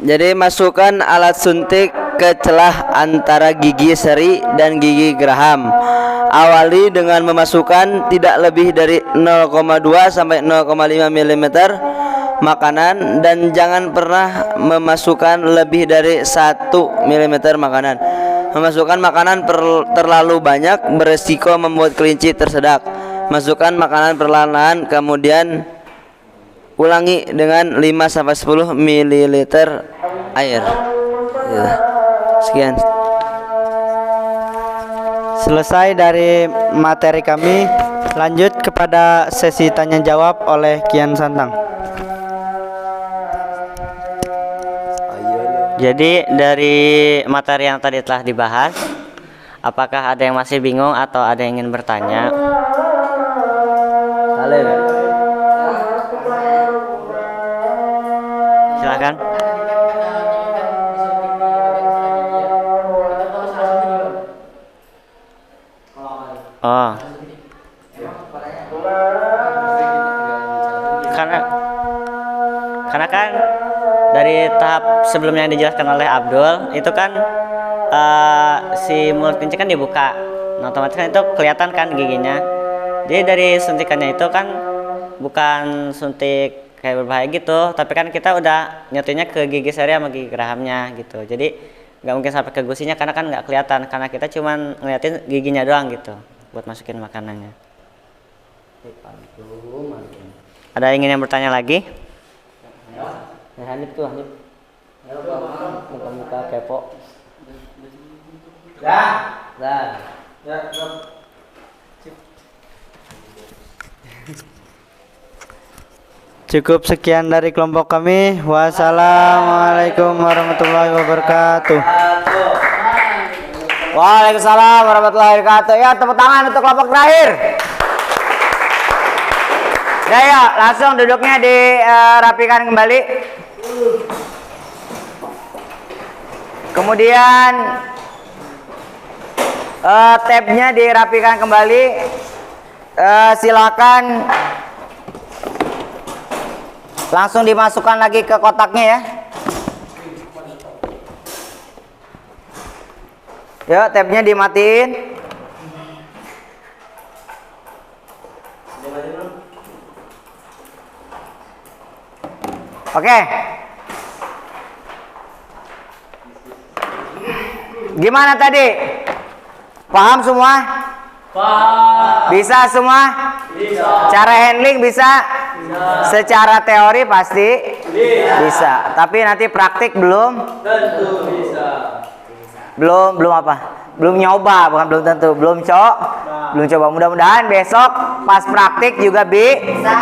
Speaker 10: Jadi masukkan alat suntik ke celah antara gigi seri dan gigi geraham. Awali dengan memasukkan tidak lebih dari 0,2 sampai 0,5 mm makanan dan jangan pernah memasukkan lebih dari 1 mm makanan. Memasukkan makanan terlalu banyak beresiko membuat kelinci tersedak. Masukkan makanan perlahan-lahan, kemudian ulangi dengan 5-10 ml air. Ya. Sekian.
Speaker 9: Selesai dari materi kami, lanjut kepada sesi tanya jawab oleh Kian Santang.
Speaker 11: Jadi dari materi yang tadi telah dibahas, apakah ada yang masih bingung atau ada yang ingin bertanya? Silakan. Oh. Karena kan dari tahap sebelumnya yang dijelaskan oleh Abdul itu kan si mulut kelinci kan dibuka, nah, otomatis kan itu kelihatan kan giginya. Jadi dari suntikannya itu kan bukan suntik kayak berbahaya gitu, tapi kan kita udah nyetunya ke gigi seri sama gigi gerahamnya gitu. Jadi nggak mungkin sampai ke gusinya karena kan nggak kelihatan, karena kita cuman ngeliatin giginya doang gitu buat masukin makanannya. Ada ingin yang bertanya lagi? Ya, Hanif tuh, Hanif. Muka-muka kepo. Dah.
Speaker 9: Cukup sekian dari kelompok kami. Wassalamualaikum warahmatullahi wabarakatuh.
Speaker 1: Waalaikumsalam warahmatullahi wabarakatuh. Ya, tepuk tangan untuk kelompok terakhir. Ya, langsung duduknya dirapikan kembali. Kemudian tabnya dirapikan kembali. Silakan langsung dimasukkan lagi ke kotaknya ya. Ya, tabnya dimatiin. Oke. Gimana tadi? Paham semua?
Speaker 2: Paham.
Speaker 1: Bisa semua?
Speaker 2: Bisa.
Speaker 1: Cara handling bisa? Secara teori pasti bisa. Tapi nanti praktik belum?
Speaker 2: Tentu bisa.
Speaker 1: Belum apa? Belum nyoba, bukan belum tentu. Belum coba. Mudah-mudahan besok pas praktik juga bisa.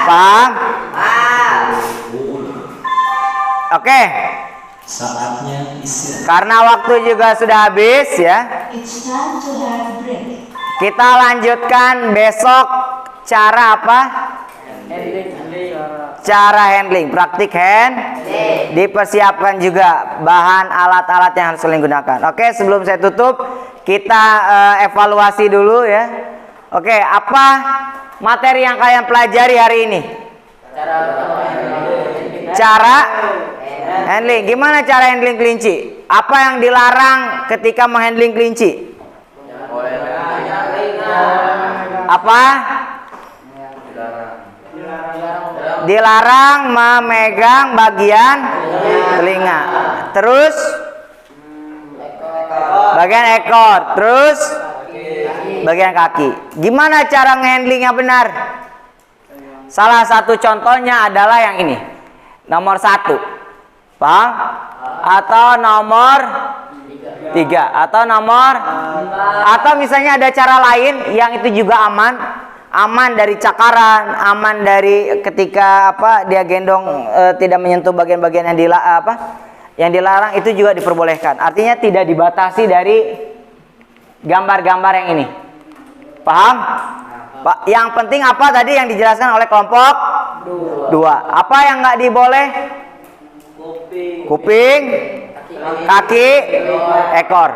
Speaker 1: Paham? Oke.
Speaker 12: Saatnya istirahat.
Speaker 1: Karena waktu juga sudah habis ya. Kita lanjutkan besok cara apa? Cara handling, praktik dipersiapkan juga bahan alat-alat yang harus kalian gunakan. Oke, sebelum saya tutup, kita evaluasi dulu ya. Oke, apa materi yang kalian pelajari hari ini? Cara handling. Gimana cara handling kelinci? Apa yang dilarang ketika menghandling kelinci? Apa? Dilarang memegang bagian telinga. Terus bagian ekor. Terus Bagian kaki. Gimana cara ngehandling yang benar? Salah satu contohnya adalah yang ini. Nomor 1. Paham? Atau nomor 3 atau nomor 4. Atau misalnya ada cara lain yang itu juga aman dari cakaran, aman dari ketika dia gendong tidak menyentuh bagian-bagian yang dilarang, itu juga diperbolehkan. Artinya tidak dibatasi dari gambar-gambar yang ini. Paham? Pak, yang penting apa tadi yang dijelaskan oleh kelompok 2? Apa yang nggak diboleh? Kuping, kaki, ekor.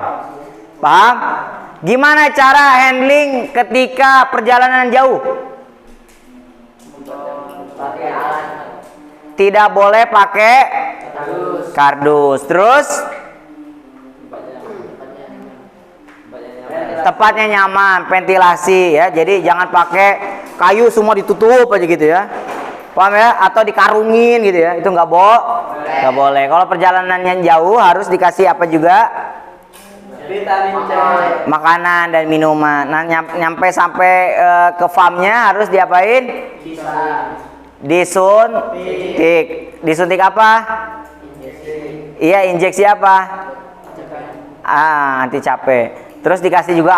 Speaker 1: Paham? Gimana cara handling ketika perjalanan jauh? Tidak boleh pakai kardus. Terus tempatnya nyaman, ventilasi ya. Jadi jangan pakai kayu semua ditutup aja gitu ya. Paham ya? Atau dikarungin gitu ya. Itu nggak boleh. Kalau perjalanannya jauh harus dikasih apa juga? Vitamin C. Makanan dan minuman. Nah, nyampe sampai ke farmnya harus diapain? Disuntik. Disuntik apa? Iya, injeksi apa? Anti capek. Terus dikasih juga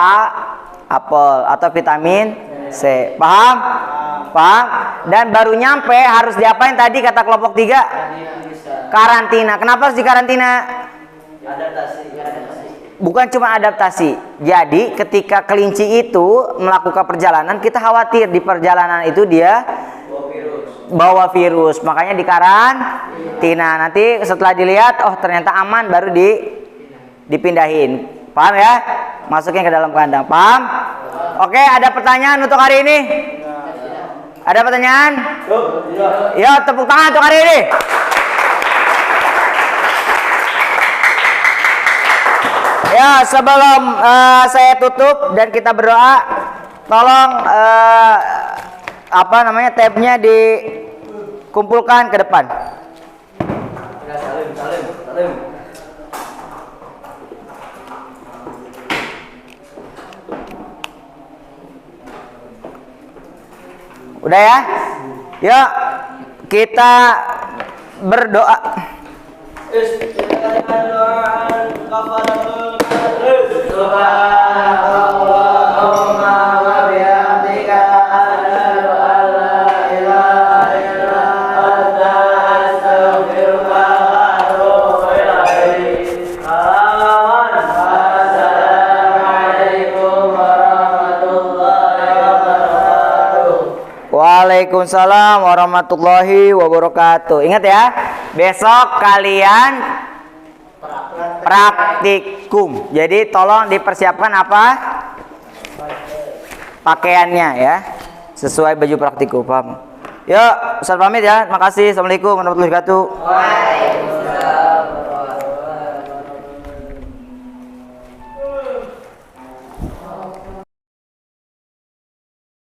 Speaker 1: apel atau vitamin C. Paham? Dan baru nyampe harus diapain tadi kata kelompok 3? Karantina. Kenapa harus dikarantina? Adaptasi. Bukan cuma adaptasi. Jadi ketika kelinci itu melakukan perjalanan, kita khawatir di perjalanan itu dia bawa virus. Makanya dikarantina. Nanti setelah dilihat, oh ternyata aman, baru dipindahin. Paham ya? Masukin ke dalam kandang. Paham? Oke, ada pertanyaan untuk hari ini? Ada pertanyaan? Ya, tepuk tangan untuk hari ini. Ya, sebelum saya tutup dan kita berdoa, tolong tabnya dikumpulkan ke depan. Udah ya? Yuk, kita berdoa. Waalaikumsalam warahmatullahi wabarakatuh. Ingat ya, besok kalian praktikum. Jadi tolong dipersiapkan apa? Pakaiannya ya, sesuai baju praktikum. Paham? Yuk, Ustaz pamit ya. Makasih. Assalamualaikum warahmatullahi wabarakatuh.